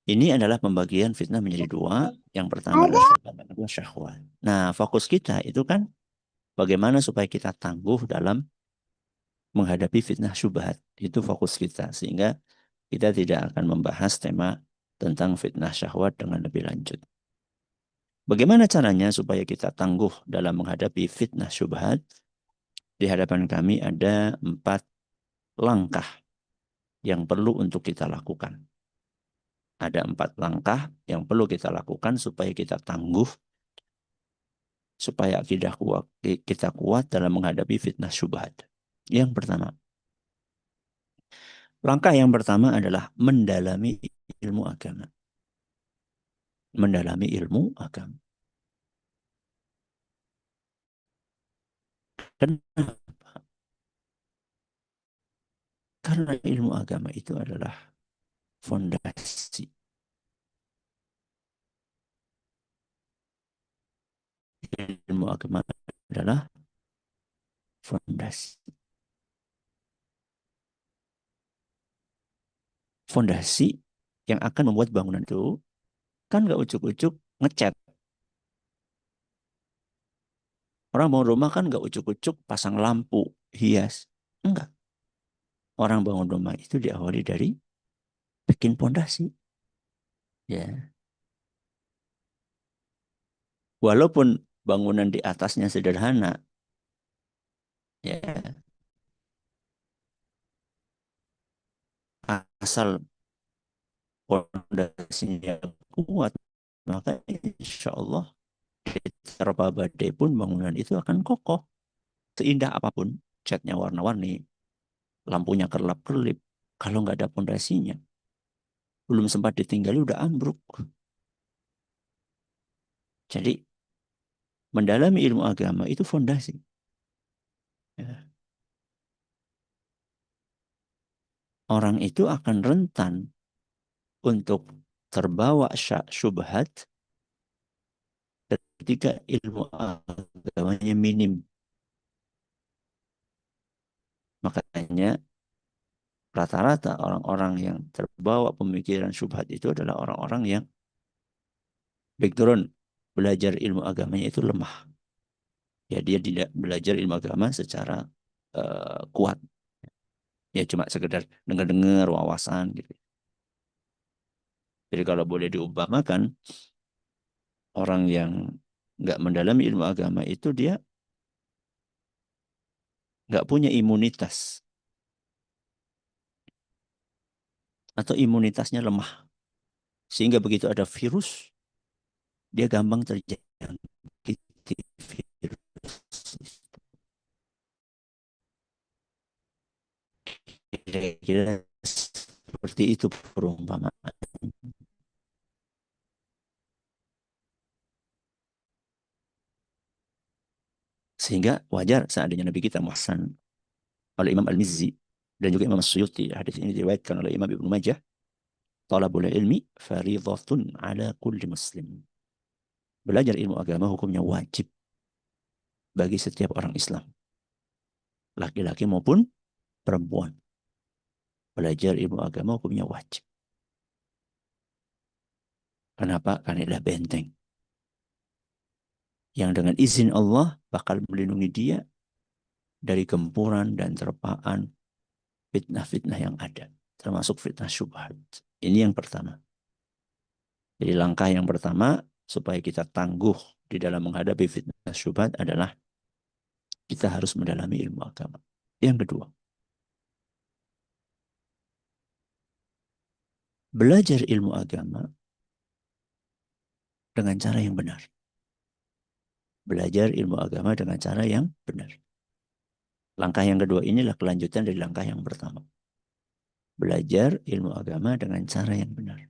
Ini adalah pembagian fitnah menjadi dua. Yang pertama adalah syubhat, yang kedua syahwat. Nah, fokus kita itu kan bagaimana supaya kita tangguh dalam menghadapi fitnah syubhat. Itu fokus kita. Sehingga kita tidak akan membahas tema tentang fitnah syahwat dengan lebih lanjut. Bagaimana caranya supaya kita tangguh dalam menghadapi fitnah syubhat? Di hadapan kami ada 4 langkah yang perlu untuk kita lakukan. Ada 4 langkah yang perlu kita lakukan supaya kita tangguh, supaya kita kuat dalam menghadapi fitnah syubhat. Yang pertama, langkah yang pertama adalah mendalami ilmu agama. Mendalami ilmu agama. Kenapa? Karena ilmu agama itu adalah fondasi. Ilmu agama adalah fondasi. fondasi yang akan membuat bangunan itu kan nggak ujuk-ujuk ngecat. Orang bangun rumah kan nggak ujuk-ujuk pasang lampu hias. Enggak. Orang bangun rumah itu diawali dari bikin fondasi. Ya. Walaupun bangunan di atasnya sederhana, ya, asal fondasinya kuat, maka insya Allah diterpa badai pun bangunan itu akan kokoh. Seindah apapun, catnya warna-warni, lampunya kerlap-kerlip, kalau nggak ada fondasinya, belum sempat ditinggali udah ambruk. Jadi mendalami ilmu agama itu fondasi. Ya. Orang itu akan rentan untuk terbawa syubhat ketika ilmu agamanya minim. Makanya rata-rata orang-orang yang terbawa pemikiran syubhat itu adalah orang-orang yang background belajar ilmu agamanya itu lemah. Ya, dia tidak belajar ilmu agama secara kuat. Ya cuma sekedar dengar-dengar wawasan gitu. Jadi kalau boleh diumpamakan, orang yang nggak mendalami ilmu agama itu dia nggak punya imunitas atau imunitasnya lemah. Sehingga begitu ada virus, dia gampang terjangkit virus. Kira-kira seperti itu perumpamaan. Sehingga wajar seandainya Nabi kita Muhammad oleh Imam Al-Mizzi dan juga Imam Suyuti, hadis ini diriwayatkan oleh Imam Ibnu Majah, talabul ilmi fardhatun ala kulli muslim. Belajar ilmu agama hukumnya wajib bagi setiap orang Islam, laki-laki maupun perempuan. Belajar ilmu agama hukumnya wajib. Kenapa? Karena adalah benteng yang dengan izin Allah bakal melindungi dia dari gempuran dan terpaan fitnah-fitnah yang ada, termasuk fitnah syubhat. Ini yang pertama. Jadi langkah yang pertama supaya kita tangguh di dalam menghadapi fitnah syubhat adalah kita harus mendalami ilmu agama. Yang kedua, belajar ilmu agama dengan cara yang benar. Belajar ilmu agama dengan cara yang benar. Langkah yang kedua inilah kelanjutan dari langkah yang pertama. Belajar ilmu agama dengan cara yang benar.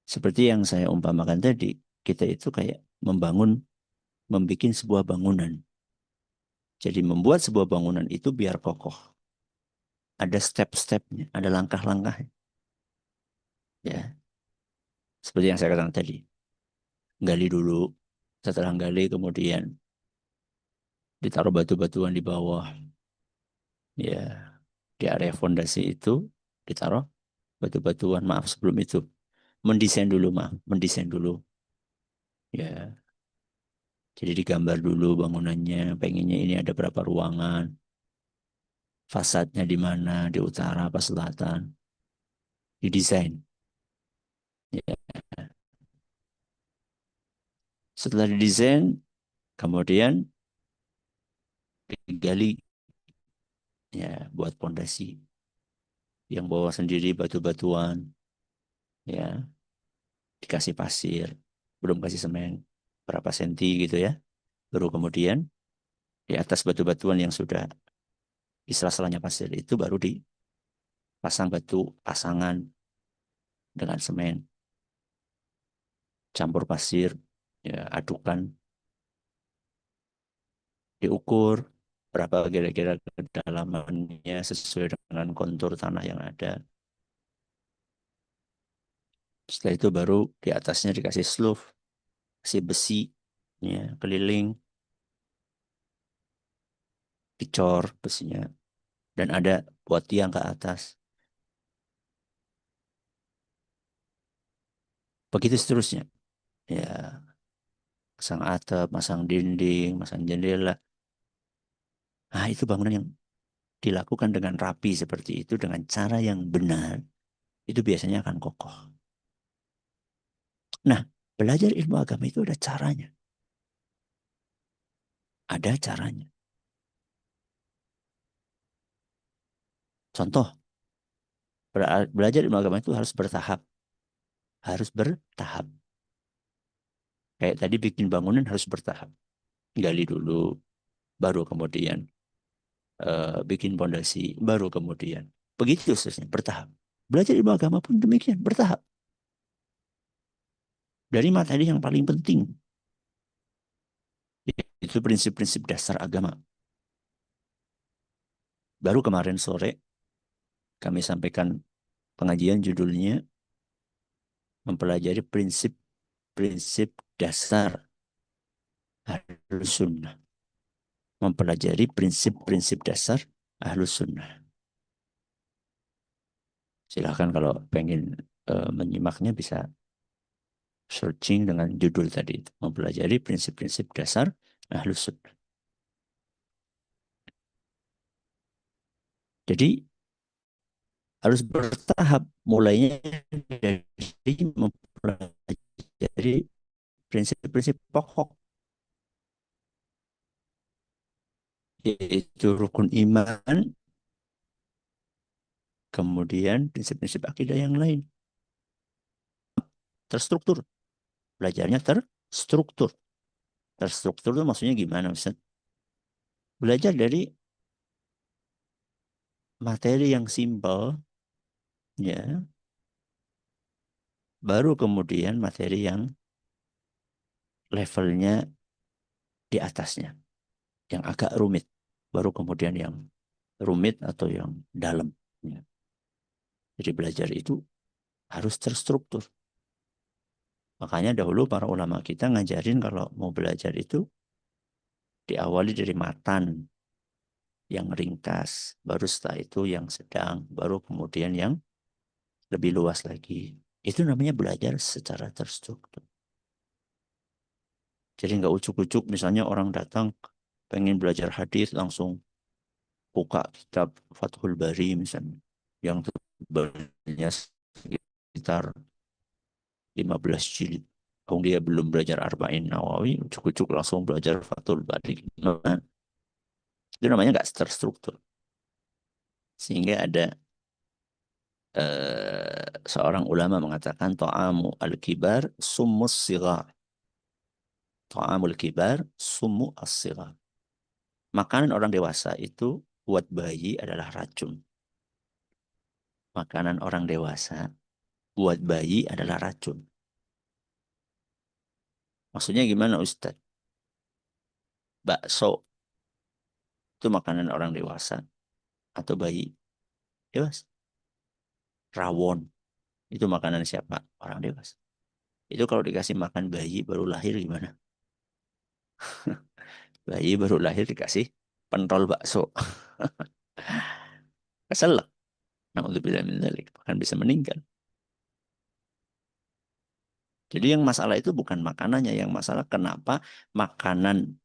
Seperti yang saya umpamakan tadi, kita itu kayak membuat sebuah bangunan. Jadi membuat sebuah bangunan itu biar kokoh. Ada step-stepnya, ada langkah-langkahnya. Ya, seperti yang saya katakan tadi. Gali dulu, setelah gali kemudian ditaruh batu-batuan di bawah. Ya, di area fondasi itu ditaruh batu-batuan. Maaf sebelum itu. Mendesain dulu. Ya, jadi digambar dulu bangunannya, pengennya ini ada berapa ruangan, fasadnya di mana, di utara apa selatan, didesain. Ya. Setelah didesain, kemudian digali, ya, buat pondasi. Yang bawa sendiri batu-batuan, ya, dikasih pasir, belum kasih semen, berapa senti gitu ya. Baru kemudian di atas batu-batuan yang sudah di sela-selanya pasir itu baru dipasang batu pasangan dengan semen, campur pasir, ya, adukan, diukur berapa kira-kira kedalamannya sesuai dengan kontur tanah yang ada. Setelah itu baru di atasnya dikasih sloof, kasih besi, ya, keliling, dicor besinya, dan ada buat tiang ke atas. Begitu seterusnya. Ya, masang atap, masang dinding, masang jendela. Nah, itu bangunan yang dilakukan dengan rapi seperti itu, dengan cara yang benar, itu biasanya akan kokoh. Nah, belajar ilmu agama itu ada caranya. Ada caranya. Contoh, belajar ilmu agama itu harus bertahap. Harus bertahap. Kayak tadi bikin bangunan harus bertahap. Gali dulu, baru kemudian bikin pondasi, baru kemudian. Begitu seterusnya, bertahap. Belajar ilmu agama pun demikian, bertahap. Dari materi yang paling penting. Itu prinsip-prinsip dasar agama. Baru kemarin sore kami sampaikan pengajian judulnya mempelajari prinsip-prinsip dasar Ahlus Sunnah. Mempelajari prinsip-prinsip dasar Ahlus Sunnah. Silahkan kalau pengen menyimaknya bisa searching dengan judul tadi itu. Mempelajari prinsip-prinsip dasar Ahlus Sunnah. Jadi harus bertahap, mulainya dari mempelajari prinsip-prinsip pokok, yaitu rukun iman, kemudian prinsip-prinsip akidah yang lain. Terstruktur. Belajarnya terstruktur. Terstruktur itu maksudnya gimana, Ustaz? Belajar dari materi yang simpel, ya, baru kemudian materi yang levelnya di atasnya, yang agak rumit, baru kemudian yang rumit atau yang dalam. Ya. Jadi belajar itu harus terstruktur. Makanya dahulu para ulama kita ngajarin kalau mau belajar itu diawali dari matan yang ringkas, baru setelah itu yang sedang, baru kemudian yang lebih luas lagi. Itu namanya belajar secara terstruktur. Jadi nggak ucuk-ucuk, misalnya orang datang pengen belajar hadis langsung buka kitab Fathul Bari misalnya, yang tebalnya sekitar 15 jilid. Kalau dia belum belajar Arba'in Nawawi, ucuk-ucuk langsung belajar Fathul Bari. Nah, itu namanya nggak terstruktur. Sehingga ada seorang ulama mengatakan ta'amu al-kibar summus sigar. Ta'amul kibar summu as-sigar. Makanan orang dewasa itu buat bayi adalah racun. Makanan orang dewasa buat bayi adalah racun. Maksudnya gimana, Ustadz? Bakso itu makanan orang dewasa atau bayi dewasa. Rawon itu makanan siapa? Orang dewasa. Itu kalau dikasih makan bayi baru lahir gimana? Bayi baru lahir dikasih pentol bakso. Keselak. Na'udzubillah min dzalik. Bahkan bisa meninggal. Jadi yang masalah itu bukan makanannya. Yang masalah kenapa makanan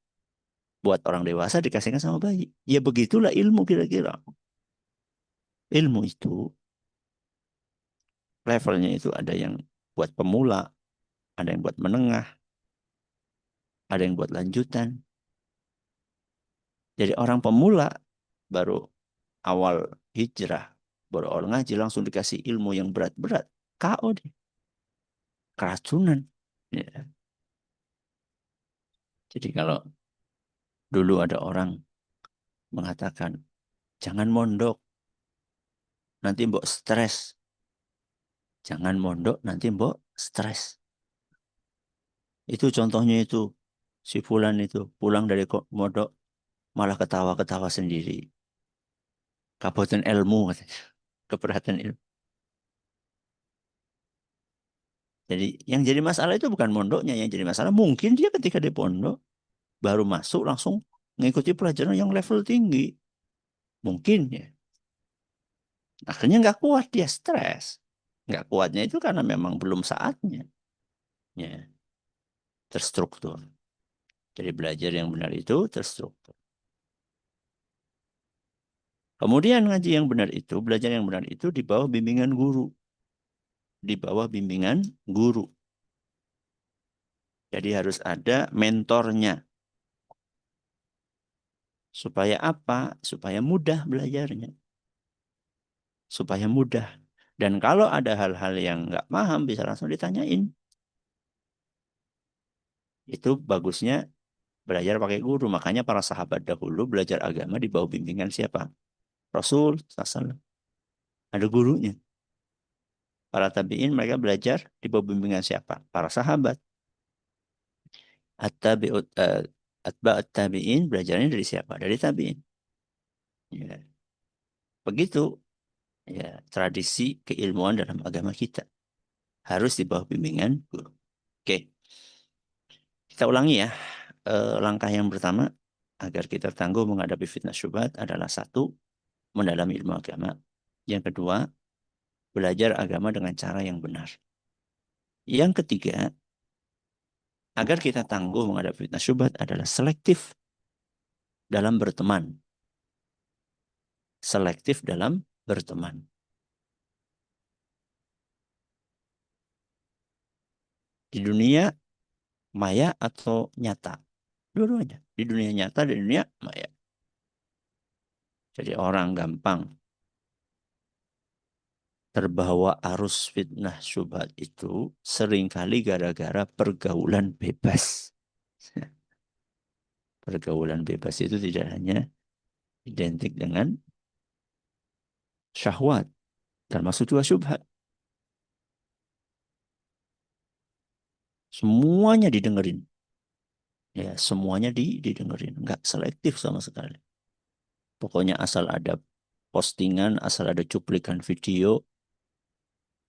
buat orang dewasa dikasihkan sama bayi. Ya begitulah ilmu kira-kira. Ilmu itu levelnya itu ada yang buat pemula, ada yang buat menengah, ada yang buat lanjutan. Jadi orang pemula baru awal hijrah, baru awal ngaji langsung dikasih ilmu yang berat-berat. KO deh. Keracunan. Ya. Jadi kalau dulu ada orang mengatakan, jangan mondok, nanti mbok stres. Jangan mondok, nanti mbok stres. Itu contohnya itu, si fulan itu pulang dari mondok, malah ketawa-ketawa sendiri. Kabupaten ilmu katanya. Keberatan ilmu. Jadi yang jadi masalah itu bukan mondoknya, yang jadi masalah mungkin dia ketika di pondok baru masuk langsung mengikuti pelajaran yang level tinggi. Mungkin ya. Akhirnya nggak kuat, dia stres. Nggak kuatnya itu karena memang belum saatnya. Ya, terstruktur. Jadi belajar yang benar itu terstruktur. Kemudian ngaji yang benar itu, belajar yang benar itu di bawah bimbingan guru. Di bawah bimbingan guru. Jadi harus ada mentornya. Supaya apa? Supaya mudah belajarnya. Supaya mudah. Dan kalau ada hal-hal yang nggak paham, bisa langsung ditanyain. Itu bagusnya belajar pakai guru. Makanya para sahabat dahulu belajar agama di bawah bimbingan siapa? Rasul SAW. Ada gurunya. Para tabi'in mereka belajar di bawah bimbingan siapa? Para sahabat. Atba'ut tabi'in belajarnya dari siapa? Dari tabi'in. Ya. Begitu ya tradisi keilmuan dalam agama kita. Harus di bawah bimbingan guru. Oke. Kita ulangi ya. Langkah yang pertama agar kita tangguh menghadapi fitnah syubhat adalah satu, mendalami ilmu agama. Yang kedua, belajar agama dengan cara yang benar. Yang ketiga, agar kita tangguh menghadapi fitnah syubhat adalah selektif dalam berteman. Selektif dalam berteman. Di dunia maya atau nyata. Dua-duanya. Di dunia nyata, di dunia maya. Jadi orang gampang terbawa arus fitnah syubhat itu seringkali gara-gara pergaulan bebas. Pergaulan bebas itu tidak hanya identik dengan syahwat, termasuk juga syubhat. Semuanya didengerin. Ya, semuanya didengerin. Enggak selektif sama sekali. Pokoknya asal ada postingan, asal ada cuplikan video,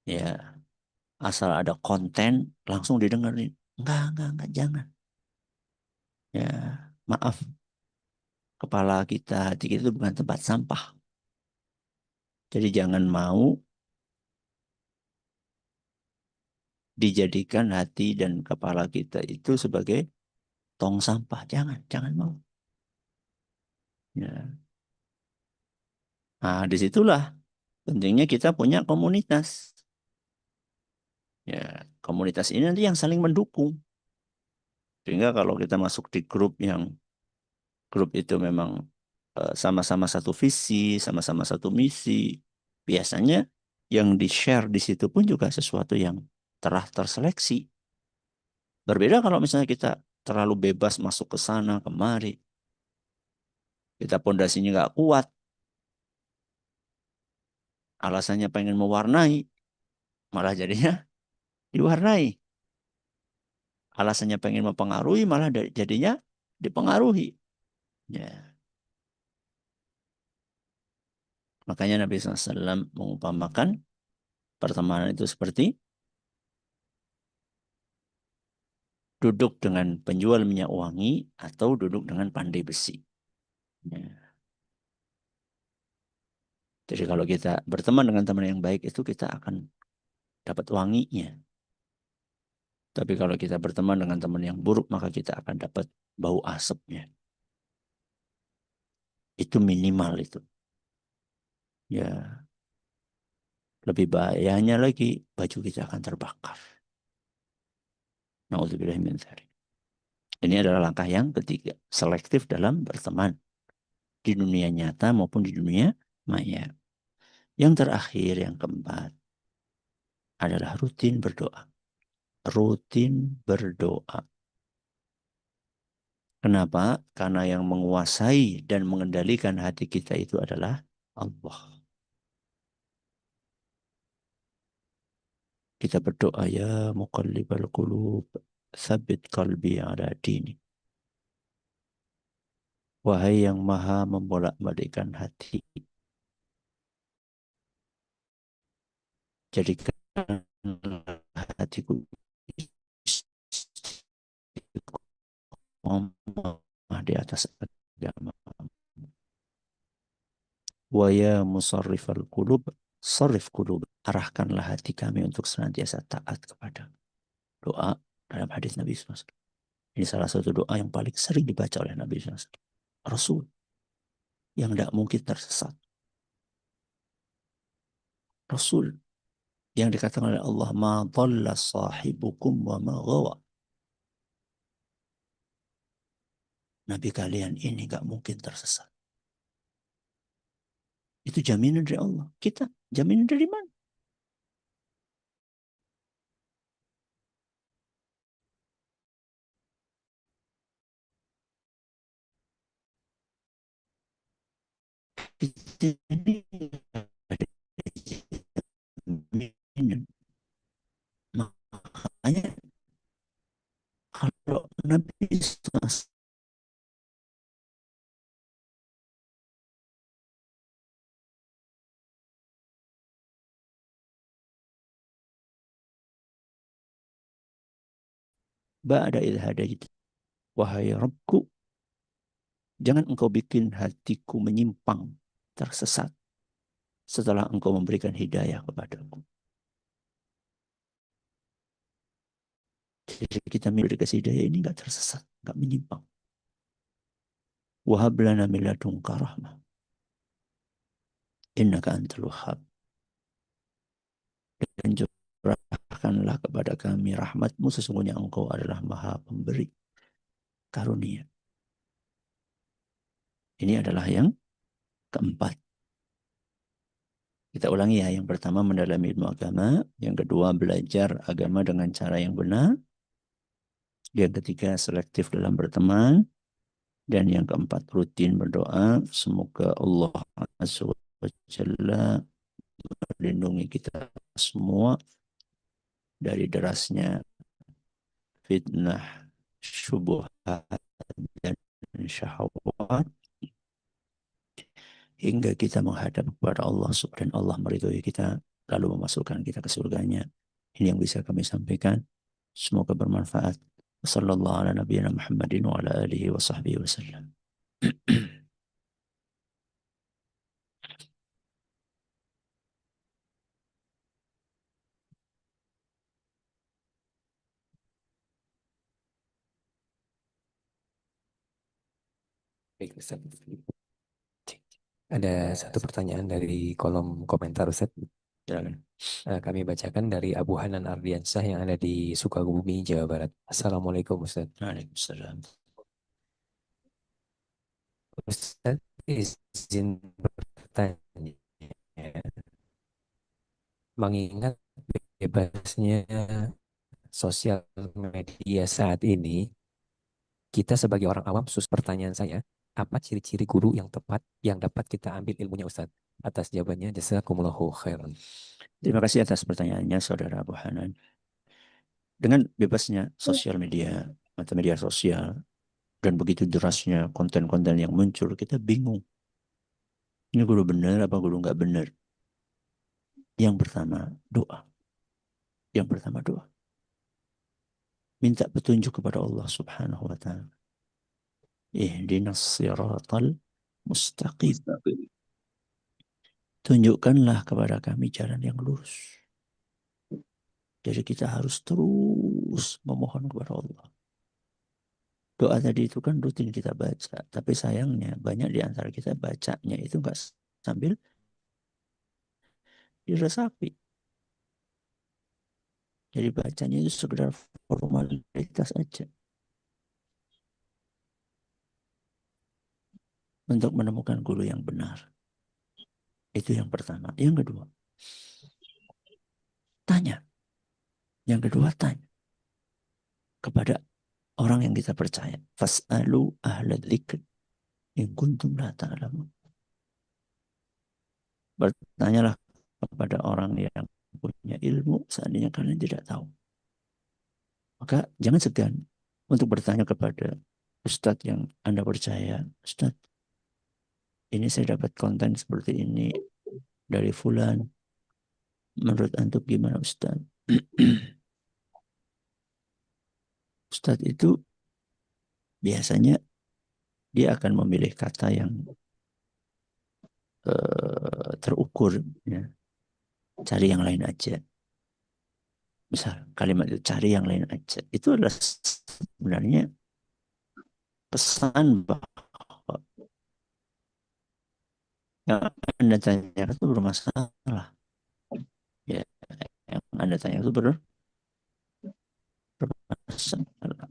ya, asal ada konten, langsung didengerin. Enggak, jangan. Ya, maaf. Kepala kita, hati kita itu bukan tempat sampah. Jadi jangan mau dijadikan hati dan kepala kita itu sebagai tong sampah. Jangan mau. Ya. Nah, disitulah pentingnya kita punya komunitas. Ya, komunitas ini nanti yang saling mendukung. Sehingga kalau kita masuk di grup itu memang sama-sama satu visi, sama-sama satu misi, biasanya yang di-share di situ pun juga sesuatu yang telah terseleksi. Berbeda kalau misalnya kita terlalu bebas masuk ke sana, kemari. Kita pondasinya nggak kuat. Alasannya pengen mewarnai, malah jadinya diwarnai. Alasannya pengen mempengaruhi, malah jadinya dipengaruhi. Ya. Makanya Nabi SAW mengumpamakan pertemanan itu seperti duduk dengan penjual minyak wangi atau duduk dengan pandai besi. Ya. Jadi kalau kita berteman dengan teman yang baik itu kita akan dapat wanginya. Tapi kalau kita berteman dengan teman yang buruk maka kita akan dapat bau asapnya. Itu minimal itu. Ya. Lebih bahayanya lagi baju kita akan terbakar. Na'udzubillah min dzalik. Ini adalah langkah yang ketiga. Selektif dalam berteman. Di dunia nyata maupun di dunia maya. Yang terakhir, yang keempat, adalah rutin berdoa. Rutin berdoa. Kenapa? Karena yang menguasai dan mengendalikan hati kita itu adalah Allah. Kita berdoa, ya muqallibal qulub, tsabbit qalbi ala dini. Wahai yang maha membolak-balikkan hati, jadikan hatiku istiqomah di atas agama. Wa ya musarrifal qulub, sarrif qulub. Arahkanlah hati kami untuk senantiasa taat kepada doa. dalam hadis Nabi SAW. Ini salah satu doa yang paling sering dibaca oleh Nabi SAW. Rasul yang tidak mungkin tersesat. Rasul yang dikatakan oleh Allah, ma dhalla sahibukum wa ma ghawa. Nabi kalian ini gak mungkin tersesat. Itu jaminan dari Allah. Kita jaminan dari mana? Kita ini ada jaminan. Makanya kalau Nabi SAW ba'da idh hadait, wahai Rabbku, jangan engkau bikin hatiku menyimpang, tersesat setelah engkau memberikan hidayah kepadaku. Jadi kita dikasih hidayah ini gak tersesat, gak menyimpang. Wahab lana min ladunka rahmah, innaka antal wahhab. Dan curahkanlah kepada kami rahmatmu, sesungguhnya engkau adalah maha pemberi karunia. Ini adalah yang keempat. Kita ulangi ya. Yang pertama mendalami ilmu agama. Yang kedua belajar agama dengan cara yang benar. Yang ketiga selektif dalam berteman. Dan yang keempat rutin berdoa. Semoga Allah Azza wa Jalla melindungi kita semua dari derasnya fitnah, syubhat, dan syahwat, hingga kita menghadap kepada Allah dan Allah meridhoi kita lalu memasukkan kita ke surganya. Ini yang bisa kami sampaikan. Semoga bermanfaat. Wassallallahu ala nabiyyina Muhammadin wa ala alihi wa sahbihi wasallam. Baik, Ustaz. Ada satu pertanyaan dari kolom komentar, Ustaz. Silakan. Kami bacakan dari Abu Hanan Ardiansyah yang ada di Sukabumi, Jawa Barat. Assalamualaikum, Ustaz. Waalaikumsalam. Ustaz, izin bertanya. Mengingat bebasnya sosial media saat ini, kita sebagai orang awam, pertanyaan saya, apa ciri-ciri guru yang tepat yang dapat kita ambil ilmunya, Ustaz? Atas jawabannya, jazakumullahu khairan. Terima kasih atas pertanyaannya, Saudara Abu Hanan. Dengan bebasnya sosial media atau media sosial dan begitu derasnya konten-konten yang muncul, kita bingung. Ini guru benar apa guru nggak benar? Yang pertama, doa. Yang pertama, doa. Minta petunjuk kepada Allah Subhanahu wa Ta'ala. Ihdinas siratal mustaqim. Tunjukkanlah kepada kami jalan yang lurus. Jadi kita harus terus memohon kepada Allah. Doa tadi itu kan rutin kita baca. Tapi sayangnya banyak di antara kita bacanya itu nggak sambil diresapi. Jadi bacanya itu sekedar formalitas aja. Untuk menemukan guru yang benar. Itu yang pertama. Yang kedua, tanya. Yang kedua, tanya kepada orang yang kita percaya. Fas'alu ahla dzikr in kuntum la ta'lamun. Bertanyalah kepada orang yang punya ilmu seandainya kalian tidak tahu. Maka jangan segan untuk bertanya kepada ustadz yang Anda percaya. Ustadz, ini saya dapat konten seperti ini dari fulan. Menurut antum gimana ustadz? Ustadz itu biasanya dia akan memilih kata yang terukur. Ya. Cari yang lain aja. misal kalimat itu cari yang lain aja. Itu adalah sebenarnya pesan bahwa yang Anda tanyakan itu bermasalah. Ya, yang Anda tanya itu bermasalah.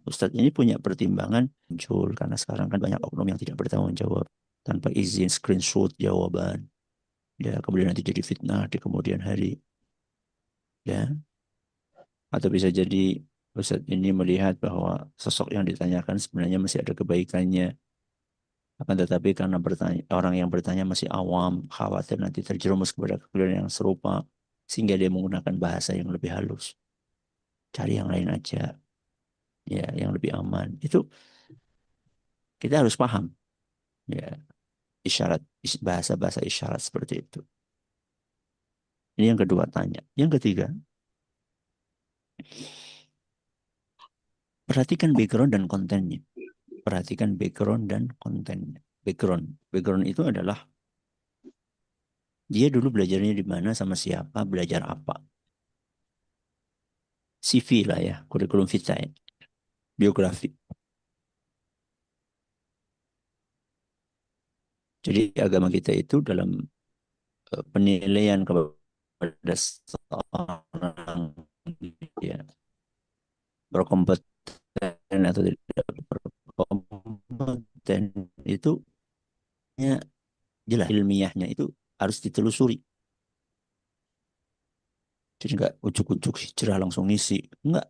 Ustadz ini punya pertimbangan muncul karena sekarang kan banyak oknum yang tidak bertanggung jawab tanpa izin screenshot jawaban, ya kemudian nanti jadi fitnah di kemudian hari, ya. Atau bisa jadi Ustadz ini melihat bahwa sosok yang ditanyakan sebenarnya masih ada kebaikannya, akan tetapi karena orang yang bertanya masih awam, khawatir nanti terjerumus kepada kekeliruan yang serupa, sehingga dia menggunakan bahasa yang lebih halus. Cari yang lain aja, ya, yang lebih aman. Itu kita harus paham, ya, isyarat, bahasa-bahasa isyarat seperti itu. Ini yang kedua tanya. Yang ketiga, perhatikan background dan kontennya. Perhatikan background dan kontennya. Background itu adalah dia dulu belajarnya di mana, sama siapa, belajar apa. CV lah ya, kurikulum vitae, biografi. Jadi agama kita itu dalam penilaian kepada seorang, ya, berkompeten atau tidak berkompeten itu ya, jelas ilmiahnya itu harus ditelusuri. Jadi nggak ujuk-ujuk hijrah langsung ngisi, nggak,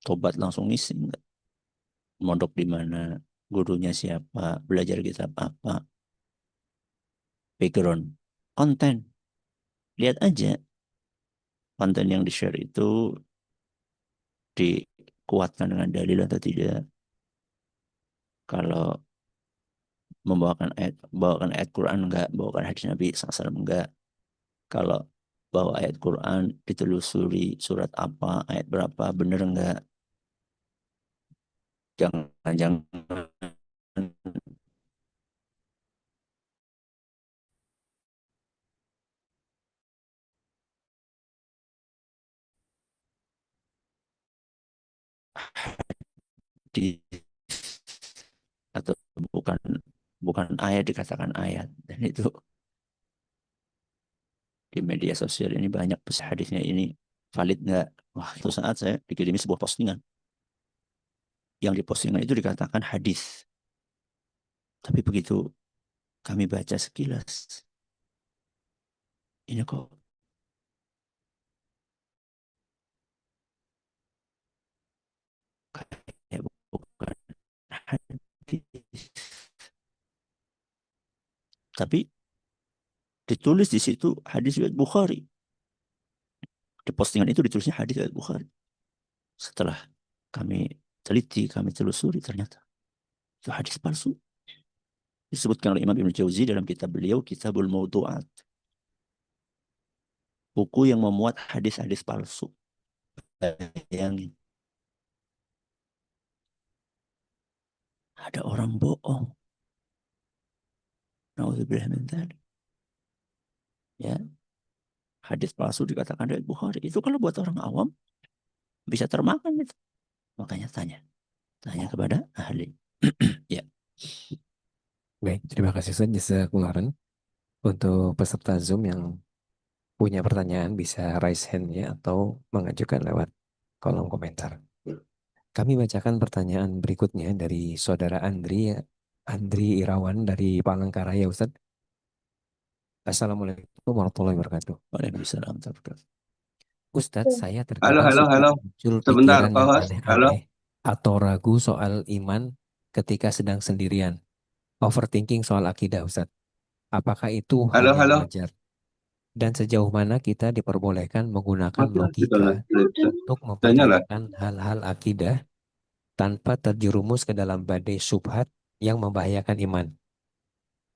tobat langsung ngisi, nggak. Mondok di mana, gurunya siapa, belajar kitab apa, background, konten. Lihat aja konten yang di-share itu dikuatkan dengan dalil atau tidak. Kalau membawakan ayat Quran enggak, bawakan hadis Nabi SAW enggak. Kalau bawa ayat Quran ditelusuri surat apa, ayat berapa, bener enggak. Jangan-jangan di atau bukan bukan ayat dikatakan ayat, dan itu di media sosial ini banyak hadisnya ini valid nggak. Wah, itu saat saya dikirimi sebuah postingan yang di postingan itu dikatakan hadis, tapi begitu kami baca sekilas, ini kok kayak bukan hadis, tapi ditulis di situ hadis riwayat Bukhari. Di postingan itu ditulisnya hadis riwayat Bukhari. Setelah kami teliti, kami telusuri, ternyata itu hadis palsu. Disebutkan oleh Imam Ibn Jauzi dalam kitab beliau, Kitabul Mawdu'at. Buku yang memuat hadis-hadis palsu. Bayangin. Ada orang bohong. Naudzubillah min dzalik. Ya. Hadis palsu dikatakan dari Bukhari. Itu kalau buat orang awam bisa termakan itu. Makanya tanya kepada ahli. Ya. Baik, terima kasih Ustaz Jazakumullah khairan. Untuk peserta Zoom yang punya pertanyaan bisa raise hand-nya atau mengajukan lewat kolom komentar. Kami bacakan pertanyaan berikutnya dari saudara Andri Irawan dari Palangkaraya, Ustaz. Assalamualaikum warahmatullahi wabarakatuh. Waalaikumsalam. Ustadz, saya Halo, terkadang halo, suka halo. muncul Sebentar, pikiran Pak yang Host. Halo, aneh-aneh atau ragu soal iman ketika sedang sendirian. Overthinking soal akidah, Ustadz. Apakah itu hal halo, yang halo. wajar? Dan sejauh mana kita diperbolehkan menggunakan Mati lah, logika untuk Udah nyala. mempertanyakan hal-hal akidah tanpa terjerumus ke dalam badai syubhat yang membahayakan iman.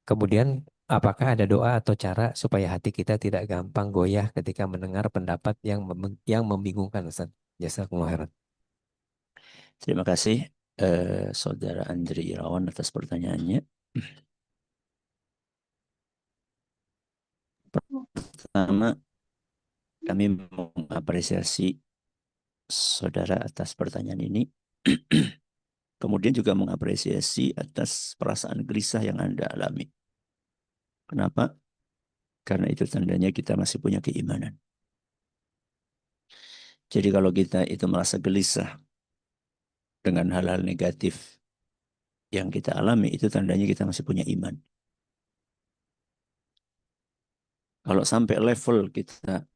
Kemudian, apakah ada doa atau cara supaya hati kita tidak gampang goyah ketika mendengar pendapat yang membingungkan, Ustaz? Jazakumullah khairan. Terima kasih Saudara Andri Irawan atas pertanyaannya. Pertama, Kami mengapresiasi saudara atas pertanyaan ini. Kemudian juga mengapresiasi atas perasaan gelisah yang Anda alami. Kenapa? Karena itu tandanya kita masih punya keimanan. Jadi kalau kita itu merasa gelisah dengan hal-hal negatif yang kita alami, itu tandanya kita masih punya iman. Kalau sampai level kita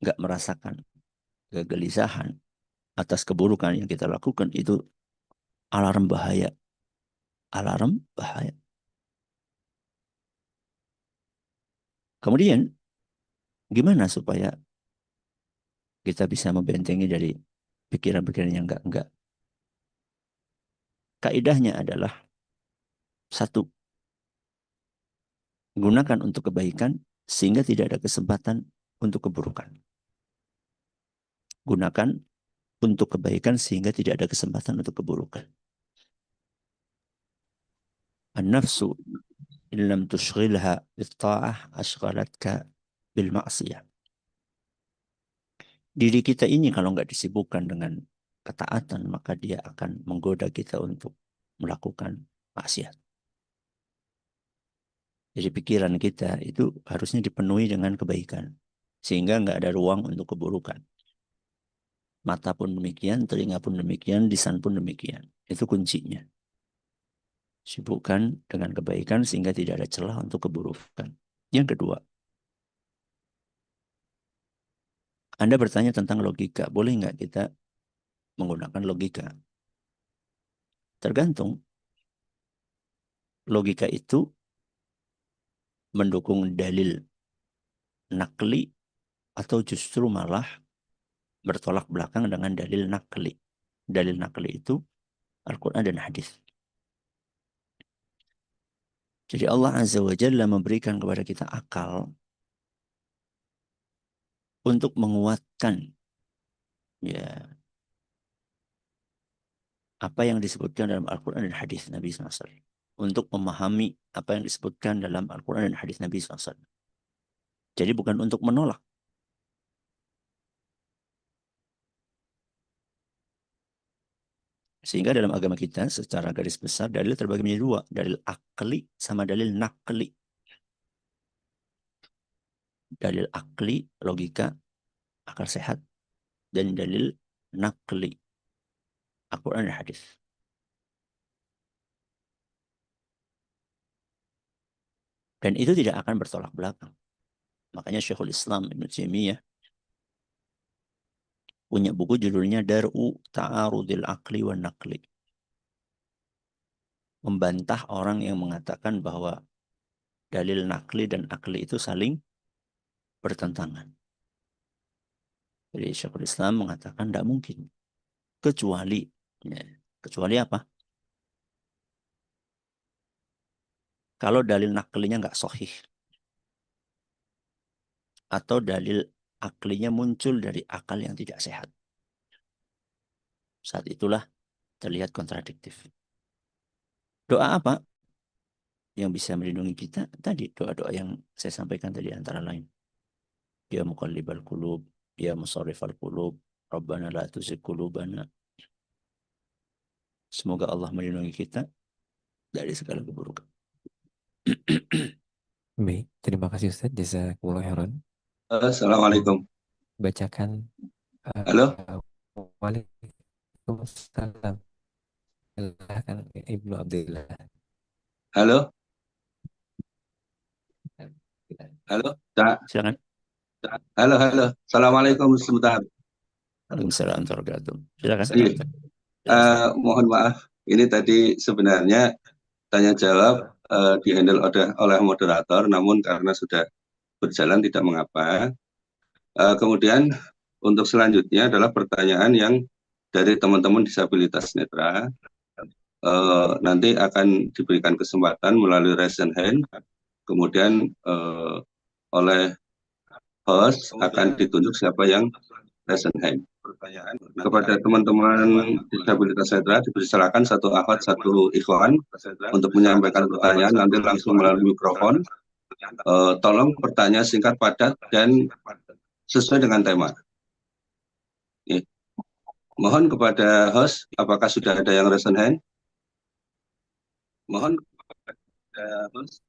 nggak merasakan kegelisahan atas keburukan yang kita lakukan, itu alarm bahaya. Alarm bahaya. Kemudian, gimana supaya kita bisa membentengi dari pikiran-pikiran yang enggak? Kaidahnya adalah satu, gunakan untuk kebaikan sehingga tidak ada kesempatan untuk keburukan. Gunakan untuk kebaikan sehingga tidak ada kesempatan untuk keburukan. An-nafsu illam tushghilha bit-ta'ah ashghalatka bil ma'siyah. Diri kita ini kalau nggak disibukkan dengan ketaatan, maka dia akan menggoda kita untuk melakukan maksiat. Jadi pikiran kita itu harusnya dipenuhi dengan kebaikan, sehingga nggak ada ruang untuk keburukan. Mata pun demikian, telinga pun demikian, lisan pun demikian. Itu kuncinya. Sibukkan dengan kebaikan sehingga tidak ada celah untuk keburukan. Yang kedua, Anda bertanya tentang logika. Boleh nggak kita menggunakan logika? Tergantung. Logika itu mendukung dalil nakli atau justru malah bertolak belakang dengan dalil nakli. Dalil nakli itu Al-Quran dan hadis. Jadi Allah Azza wa Jalla memberikan kepada kita akal untuk menguatkan ya apa yang disebutkan dalam Al-Quran dan hadis Nabi SAW. Untuk memahami apa yang disebutkan dalam Al-Quran dan hadis Nabi SAW. Jadi bukan untuk menolak. Sehingga dalam agama kita secara garis besar dalil terbagi menjadi dua. Dalil akli sama dalil nakli. Dalil akli, logika, akal sehat. Dan dalil nakli, Al-Quran dan hadis. Dan itu tidak akan bertolak belakang. Makanya Syekhul Islam Ibnu Taimiyah punya buku judulnya Dar'u Ta'arudil Aqli wa Naqli. Membantah orang yang mengatakan bahwa dalil nakli dan akli itu saling bertentangan. Jadi Syekhul Islam mengatakan tidak mungkin. Kecuali apa? Kalau dalil naklinya nggak sahih. Atau dalil aklinya muncul dari akal yang tidak sehat. Saat itulah terlihat kontradiktif. Doa apa yang bisa melindungi kita? Tadi doa-doa yang saya sampaikan tadi antara lain. Ya muqallibal qulub, ya musarrifal qulub, Rabbana la tuzigh qulubana. Semoga Allah melindungi kita dari segala keburukan. Baik, terima kasih Ustaz. Jazakumullah khairan. Assalamualaikum. Bacakan. Halo? Waalaikumsalam. Silakan Ibnu Abdillah. Halo? Halo? Silakan. Halo. Assalamualaikum sebentar. Waalaikumsalam warahmatullahi wabarakatuh. Silakan. Iya. Mohon maaf, ini tadi sebenarnya tanya jawab dihandle oleh moderator, namun karena sudah berjalan tidak mengapa. Kemudian untuk selanjutnya adalah pertanyaan yang dari teman-teman disabilitas netra. Nanti akan diberikan kesempatan melalui raise hand, kemudian oleh host akan ditunjuk siapa yang raise hand. Kepada teman-teman disabilitas netra dipersilakan satu akhwat satu ikhwan untuk menyampaikan pertanyaan nanti langsung melalui mikrofon. Tolong pertanyaan singkat, padat, dan sesuai dengan tema. Oke. Mohon kepada host, apakah sudah ada yang raise hand? Mohon kepada host.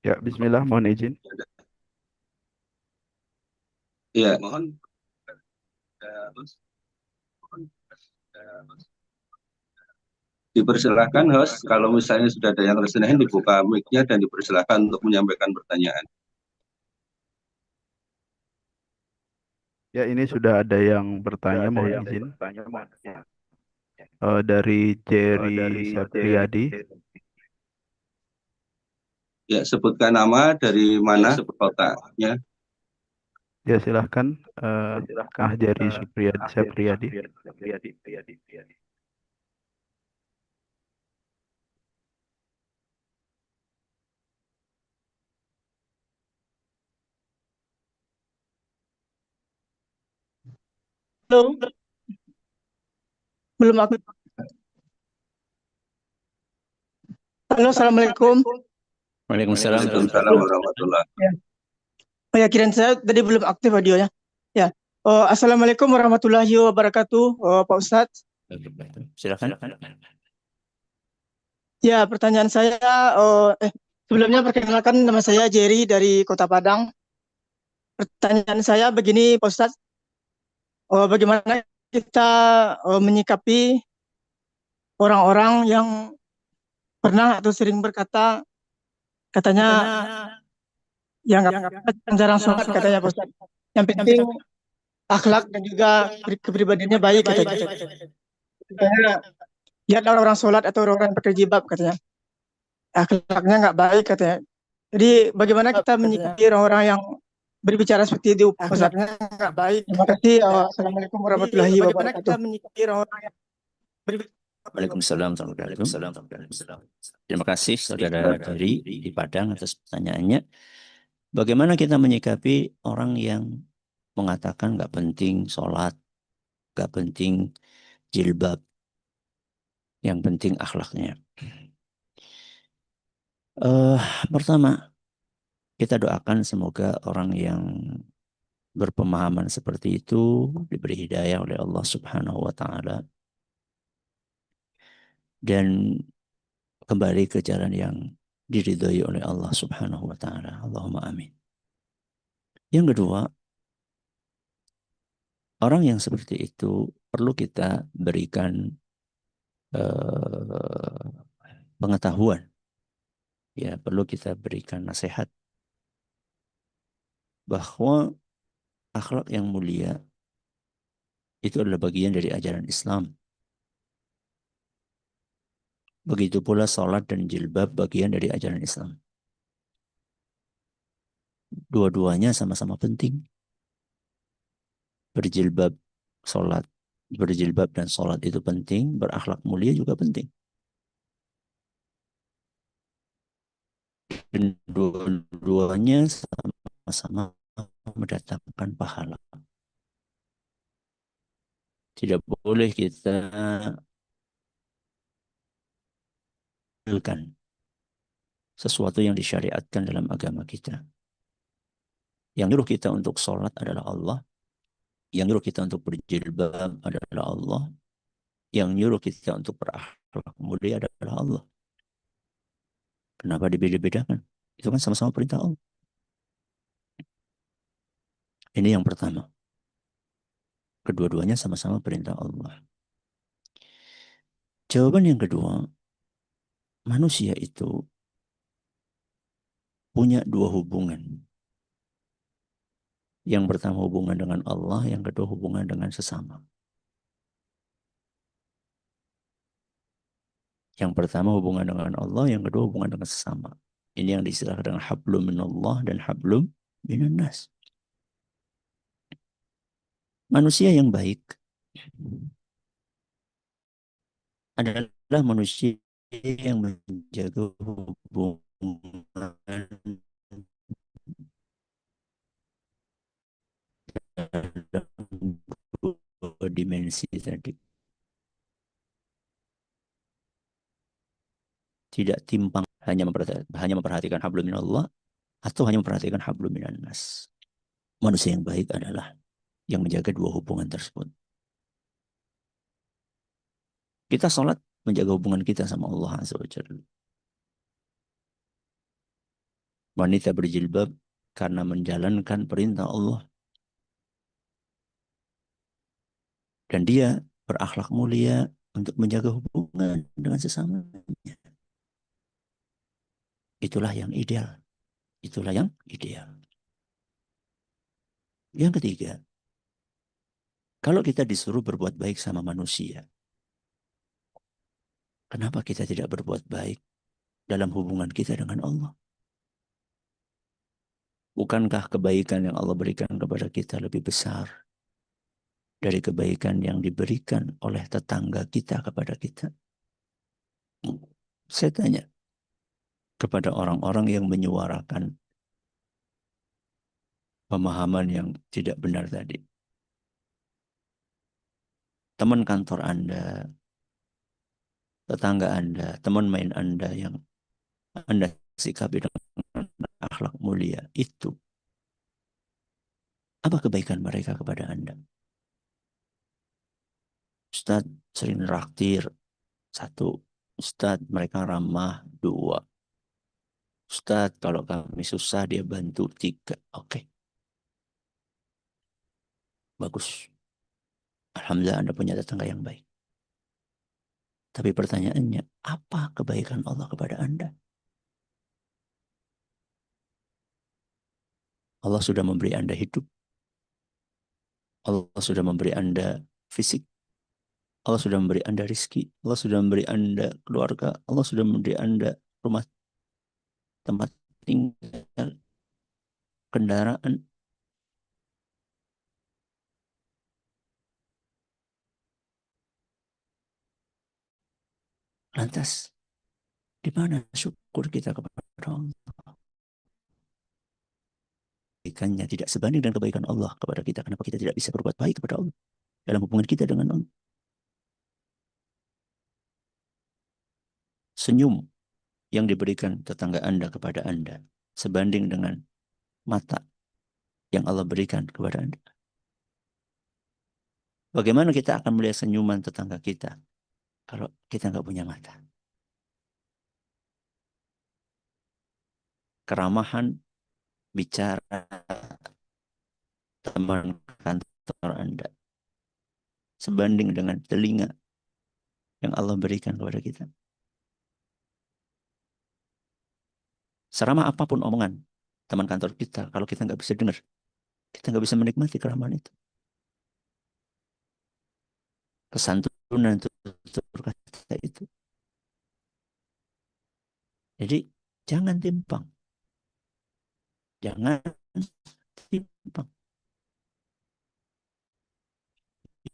Ya, bismillah, mohon izin. Iya, mohon kepada host. Dipersilakan host, kalau misalnya sudah ada yang raise hand, dibuka mic-nya dan dipersilakan untuk menyampaikan pertanyaan. Ya, ini sudah ada yang bertanya, mohon izin. Dari Jerry Sapriyadi. Ya, sebutkan nama, dari mana kotanya. Ya, silahkan. Jerry Sapriyadi. Halo, belum aku. Halo, assalamualaikum. Waalaikumsalam. Waalaikumsalam warahmatullahi wabarakatuh. Oh ya, kirain saya tadi belum aktif audionya. Ya. Oh, assalamualaikum warahmatullahi wabarakatuh, Pak Ustadz. Silakan. Ya, pertanyaan saya, sebelumnya perkenalkan, nama saya Jerry dari Kota Padang. Pertanyaan saya begini, Pak Ustadz, bagaimana kita menyikapi orang-orang yang pernah atau sering berkata, katanya yang jarang sholat, katanya Pak Ustadz. Yang penting akhlak dan juga kepribadiannya baik, katanya. Lihatlah orang sholat atau orang pakai jilbab, katanya. Akhlaknya nggak baik, katanya. Jadi bagaimana kita menyikapi orang-orang yang berbicara seperti itu, Ustaz? Nggak baik. Terima kasih. Assalamualaikum warahmatullahi wabarakatuh. Waalaikumsalam. Terima kasih saudara dari di Padang atas pertanyaannya. Bagaimana kita menyikapi orang yang mengatakan nggak penting sholat, nggak penting jilbab, yang penting akhlaknya. Pertama, kita doakan semoga orang yang berpemahaman seperti itu diberi hidayah oleh Allah Subhanahu wa Ta'ala dan kembali ke jalan yang diridhoi oleh Allah Subhanahu wa Ta'ala. Allahumma amin. Yang kedua, orang yang seperti itu perlu kita berikan pengetahuan, ya, perlu kita berikan nasihat bahwa akhlak yang mulia itu adalah bagian dari ajaran Islam. Begitu pula salat dan jilbab bagian dari ajaran Islam. Dua-duanya sama-sama penting. Berjilbab dan salat itu penting, berakhlak mulia juga penting. Dan dua-duanya sama-sama mendatangkan pahala. Tidak boleh kita sesuatu yang disyariatkan dalam agama kita. Yang nyuruh kita untuk sholat adalah Allah. Yang nyuruh kita untuk berjilbab adalah Allah. Yang nyuruh kita untuk berakhlak mulia adalah Allah. Kenapa dibeda-bedakan? Itu kan sama-sama perintah Allah. Ini yang pertama. Kedua-duanya sama-sama perintah Allah. Jawaban yang kedua, manusia itu punya dua hubungan. Yang pertama hubungan dengan Allah, yang kedua hubungan dengan sesama. Yang pertama hubungan dengan Allah, yang kedua hubungan dengan sesama. Ini yang diistilahkan dengan hablum minallah dan hablum minan nas. Manusia yang baik adalah manusia yang menjaga hubungan dalam dua dimensi tadi. Tidak timpang, hanya memperhatikan hablum minallah atau hanya memperhatikan hablum minan nas. Manusia yang baik adalah yang menjaga dua hubungan tersebut. Kita sholat menjaga hubungan kita sama Allah Azza wa Jalla. Wanita berjilbab karena menjalankan perintah Allah. Dan dia berakhlak mulia untuk menjaga hubungan dengan sesamanya. Itulah yang ideal. Itulah yang ideal. Yang ketiga, kalau kita disuruh berbuat baik sama manusia, kenapa kita tidak berbuat baik dalam hubungan kita dengan Allah? Bukankah kebaikan yang Allah berikan kepada kita lebih besar dari kebaikan yang diberikan oleh tetangga kita kepada kita? Saya tanya kepada orang-orang yang menyuarakan pemahaman yang tidak benar tadi. Teman kantor Anda, tetangga Anda, teman main Anda yang Anda sikapi dengan akhlak mulia, itu apa kebaikan mereka kepada Anda? Ustadz sering raktir, satu. Ustadz mereka ramah, dua. Ustadz kalau kami susah dia bantu, tiga. Oke. Bagus. Alhamdulillah Anda punya tetangga yang baik. Tapi pertanyaannya, apa kebaikan Allah kepada Anda? Allah sudah memberi Anda hidup. Allah sudah memberi Anda fisik. Allah sudah memberi Anda rizki. Allah sudah memberi Anda keluarga. Allah sudah memberi Anda rumah, tempat tinggal, kendaraan. Lantas, di mana syukur kita kepada Allah? Kebaikannya tidak sebanding dengan kebaikan Allah kepada kita. Kenapa kita tidak bisa berbuat baik kepada Allah dalam hubungan kita dengan Allah? Senyum yang diberikan tetangga Anda kepada Anda sebanding dengan mata yang Allah berikan kepada Anda. Bagaimana kita akan melihat senyuman tetangga kita kalau kita nggak punya mata? Keramahan bicara teman kantor Anda sebanding dengan telinga yang Allah berikan kepada kita. Seramah apapun omongan teman kantor kita, kalau kita nggak bisa dengar, kita nggak bisa menikmati keramahan itu. Kesantunan tutur kata itu. Jadi jangan timpang. Jangan timpang.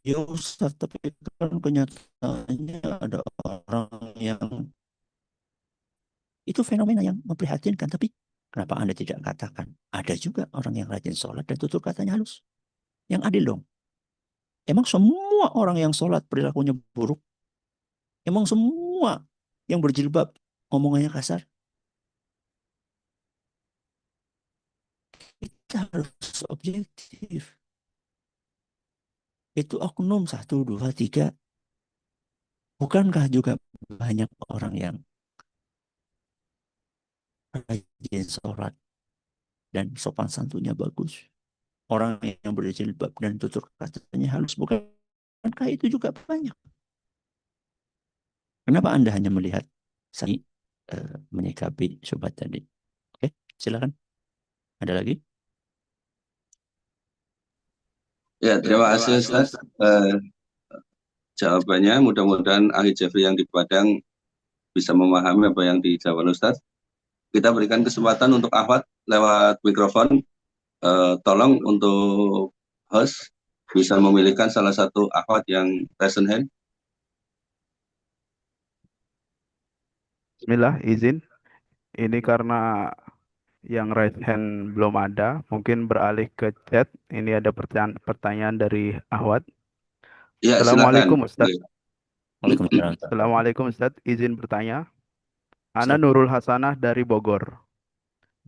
Ya Ustaz, tapi kan kenyataannya ada orang yang itu fenomena yang memprihatinkan. Tapi kenapa Anda tidak katakan ada juga orang yang rajin sholat dan tutur katanya halus? Yang adil dong. Emang semua orang yang sholat perilakunya buruk? Emang semua yang berjilbab omongannya kasar? Kita harus objektif. Itu oknum 1, 2, 3. Bukankah juga banyak orang yang rajin sholat dan sopan santunnya bagus? Orang yang berjilbab dan tutur katanya halus, bukankah itu juga banyak? Kenapa Anda hanya melihat saya menyikapi sobat tadi? Oke, silakan. Ada lagi? Ya, terima kasih Ustaz. Jawabannya mudah-mudahan ahli Jeffrey yang di Padang bisa memahami apa yang dijawab Ustaz. Kita berikan kesempatan untuk Ahwat lewat mikrofon. Tolong untuk host bisa memilihkan salah satu Ahwat yang raise hand. Bismillah, izin. Ini karena yang right hand belum ada, mungkin beralih ke chat. Ini ada pertanyaan dari Ahwat. Ya, Assalamualaikum silakan. Ustaz. Waalaikumsalam. Assalamualaikum Ustaz, izin bertanya. Ana Nurul Hasanah dari Bogor.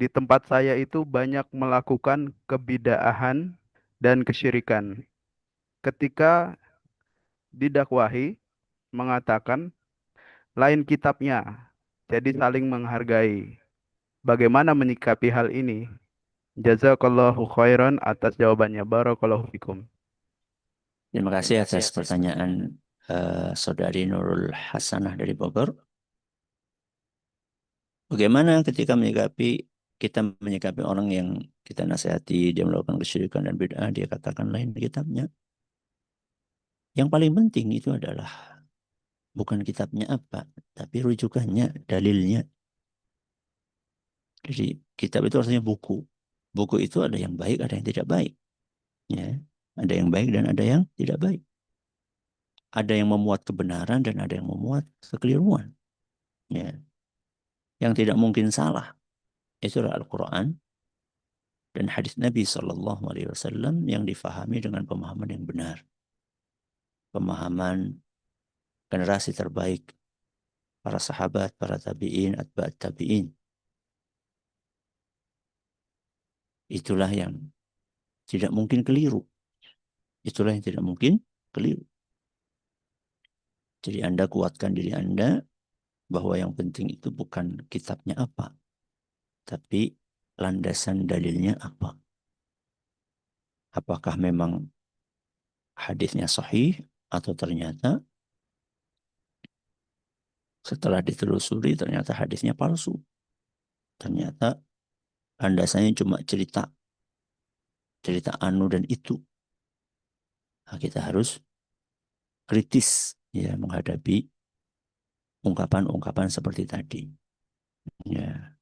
di tempat saya itu banyak melakukan kebidaahan dan kesyirikan. Ketika didakwahi mengatakan lain kitabnya, jadi saling menghargai. Bagaimana menyikapi hal ini? Jazakallahu khairan atas jawabannya. Barakallahu fikum. Terima kasih atas pertanyaan Saudari Nurul Hasanah dari Bogor. Bagaimana ketika kita menyikapi orang yang kita nasihati, dia melakukan kesyirikan dan bid'ah, dia katakan lain kitabnya. Yang paling penting itu adalah bukan kitabnya apa, tapi rujukannya, dalilnya. Jadi kitab itu artinya buku. Buku itu ada yang baik, ada yang tidak baik. Ya, ada yang baik dan ada yang tidak baik. Ada yang memuat kebenaran dan ada yang memuat kekeliruan. Ya. Yang tidak mungkin salah itu adalah Al-Quran dan hadis Nabi SAW yang difahami dengan pemahaman yang benar. Pemahaman generasi terbaik, para sahabat, para tabi'in, atba'at tabi'in. Itulah yang tidak mungkin keliru. Itulah yang tidak mungkin keliru. Jadi Anda kuatkan diri Anda bahwa yang penting itu bukan kitabnya apa, tapi landasan dalilnya apa. Apakah memang hadisnya sahih atau ternyata setelah ditelusuri ternyata hadisnya palsu. Ternyata landasannya cuma cerita anu dan itu. Nah, kita harus kritis ya menghadapi ungkapan-ungkapan seperti tadi. Ya.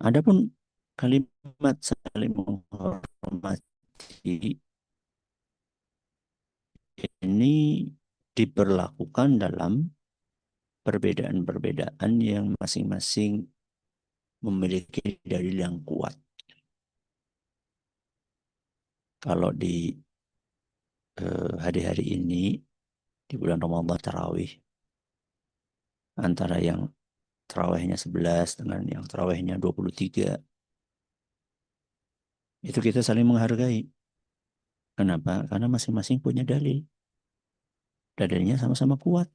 Adapun kalimat saling menghormati ini diberlakukan dalam perbedaan-perbedaan yang masing-masing memiliki dalil yang kuat. Kalau di hari-hari ini di bulan Ramadan tarawih, antara yang tarawihnya 11 dengan yang tarawihnya 23, itu kita saling menghargai. Kenapa? Karena masing-masing punya dalil. Dalilnya sama-sama kuat.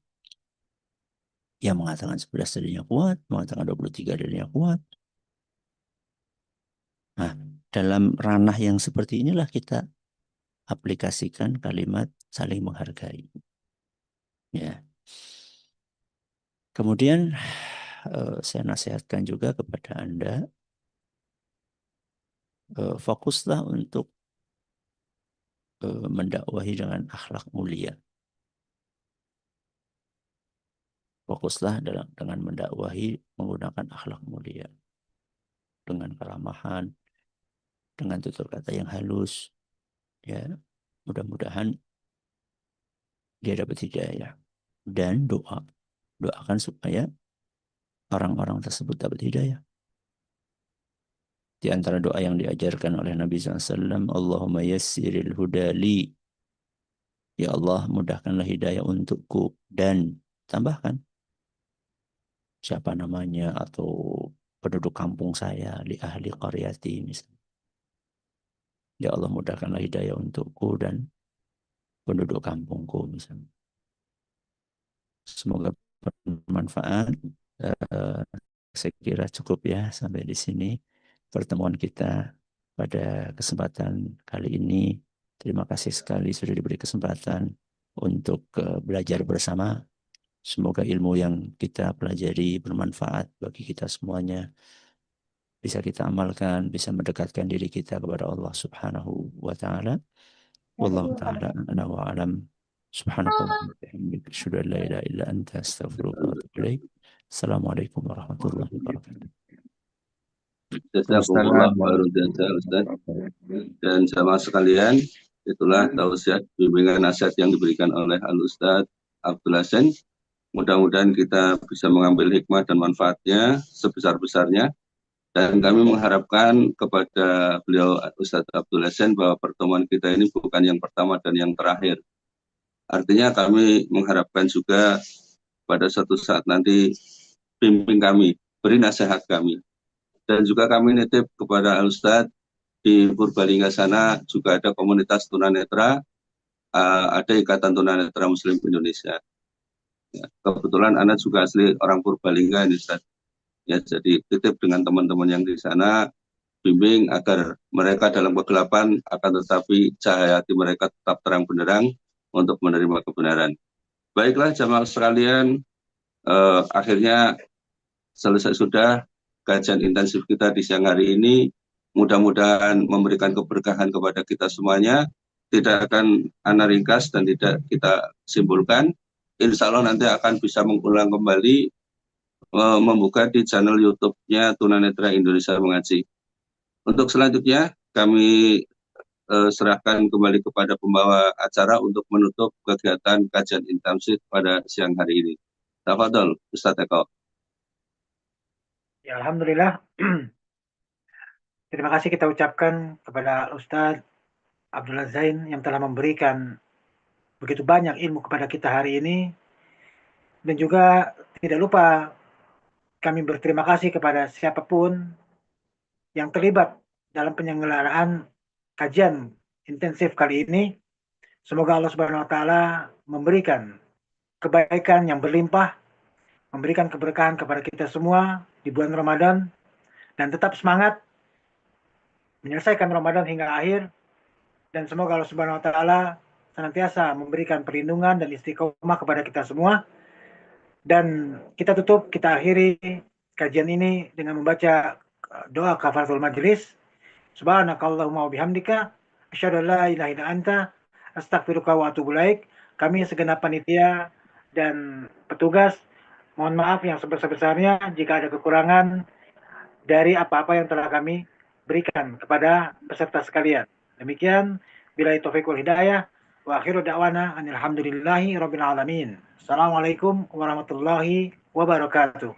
Yang mengatakan 11 dalilnya kuat, mengatakan 23 dalilnya kuat. Nah, dalam ranah yang seperti inilah kita aplikasikan kalimat saling menghargai. Ya. Kemudian saya nasihatkan juga kepada Anda, fokuslah untuk mendakwahi dengan akhlak mulia. Fokuslah dengan mendakwahi menggunakan akhlak mulia. Dengan keramahan, dengan tutur kata yang halus. Ya, mudah-mudahan dia dapat hidayah. Dan doakan supaya orang-orang tersebut dapat hidayah. Di antara doa yang diajarkan oleh Nabi SAW, Allahumma yassiril hudali. Ya Allah, mudahkanlah hidayah untukku. Dan tambahkan siapa namanya atau penduduk kampung saya, li ahli qaryati misalnya. Ya Allah, mudahkanlah hidayah untukku dan penduduk kampungku misalnya. Semoga bermanfaat. Saya kira cukup ya sampai di sini pertemuan kita pada kesempatan kali ini. Terima kasih sekali sudah diberi kesempatan untuk belajar bersama. Semoga ilmu yang kita pelajari bermanfaat bagi kita semuanya. Bisa kita amalkan, bisa mendekatkan diri kita kepada Allah Subhanahu wa Ta'ala. Wallahu ta'ala a'la wa a'lam. Subhanakallah wa bihamdika asyhadu an la ilaha illa anta astaghfiruka wa atubu ilaik. Assalamualaikum warahmatullahi wabarakatuh. Jazakumullah khairan jazaa Ustaz. Dan jamaah sekalian, itulah tausiah bimbingan nasihat yang diberikan oleh Al-Ustaz Abdul Hasan. Mudah-mudahan kita bisa mengambil hikmah dan manfaatnya sebesar-besarnya. Dan kami mengharapkan kepada beliau Ustaz Abdul Hasan bahwa pertemuan kita ini bukan yang pertama dan yang terakhir. Artinya kami mengharapkan juga pada suatu saat nanti bimbing kami, beri nasihat kami. Dan juga kami nitip kepada Al-Ustadz di Purbalingga sana juga ada komunitas tunanetra, ada Ikatan Tunanetra Muslim Indonesia. Ya, kebetulan Ana juga asli orang Purbalingga ini, Ustadz. Ya, jadi titip dengan teman-teman yang di sana, bimbing agar mereka dalam kegelapan akan tetapi cahaya hati mereka tetap terang benderang untuk menerima kebenaran. Baiklah jamaah sekalian, akhirnya selesai sudah kajian intensif kita di siang hari ini. Mudah-mudahan memberikan keberkahan kepada kita semuanya. Tidak akan Ana ringkas dan tidak kita simpulkan. Insya Allah nanti akan bisa mengulang kembali, membuka di channel YouTube-nya Tunanetra Indonesia Mengaji. Untuk selanjutnya kami serahkan kembali kepada pembawa acara untuk menutup kegiatan kajian intensif pada siang hari ini. Tafadhol, Ustadz Eko. Ya, alhamdulillah. Terima kasih kita ucapkan kepada Ustadz Abdullah Zain yang telah memberikan begitu banyak ilmu kepada kita hari ini. Dan juga tidak lupa kami berterima kasih kepada siapapun yang terlibat dalam penyelenggaraan kajian intensif kali ini. Semoga Allah Subhanahu wa taala memberikan kebaikan yang berlimpah, memberikan keberkahan kepada kita semua di bulan Ramadan, dan tetap semangat menyelesaikan Ramadan hingga akhir, dan semoga Allah Subhanahu wa taala senantiasa memberikan perlindungan dan istiqomah kepada kita semua. Dan kita tutup, kita akhiri kajian ini dengan membaca doa kafaratul majlis. Subhanakallahumma wa bihamdika asyhadu an la ilaha illa anta astaghfiruka wa atubu ilaik. Kami segenap panitia dan petugas mohon maaf yang sebesar-besarnya jika ada kekurangan dari apa-apa yang telah kami berikan kepada peserta sekalian. Demikian, billahi taufiq wal hidayah. Wa akhiru da'wana anil hamdulillahi rabbil alamin. Assalamualaikum warahmatullahi wabarakatuh.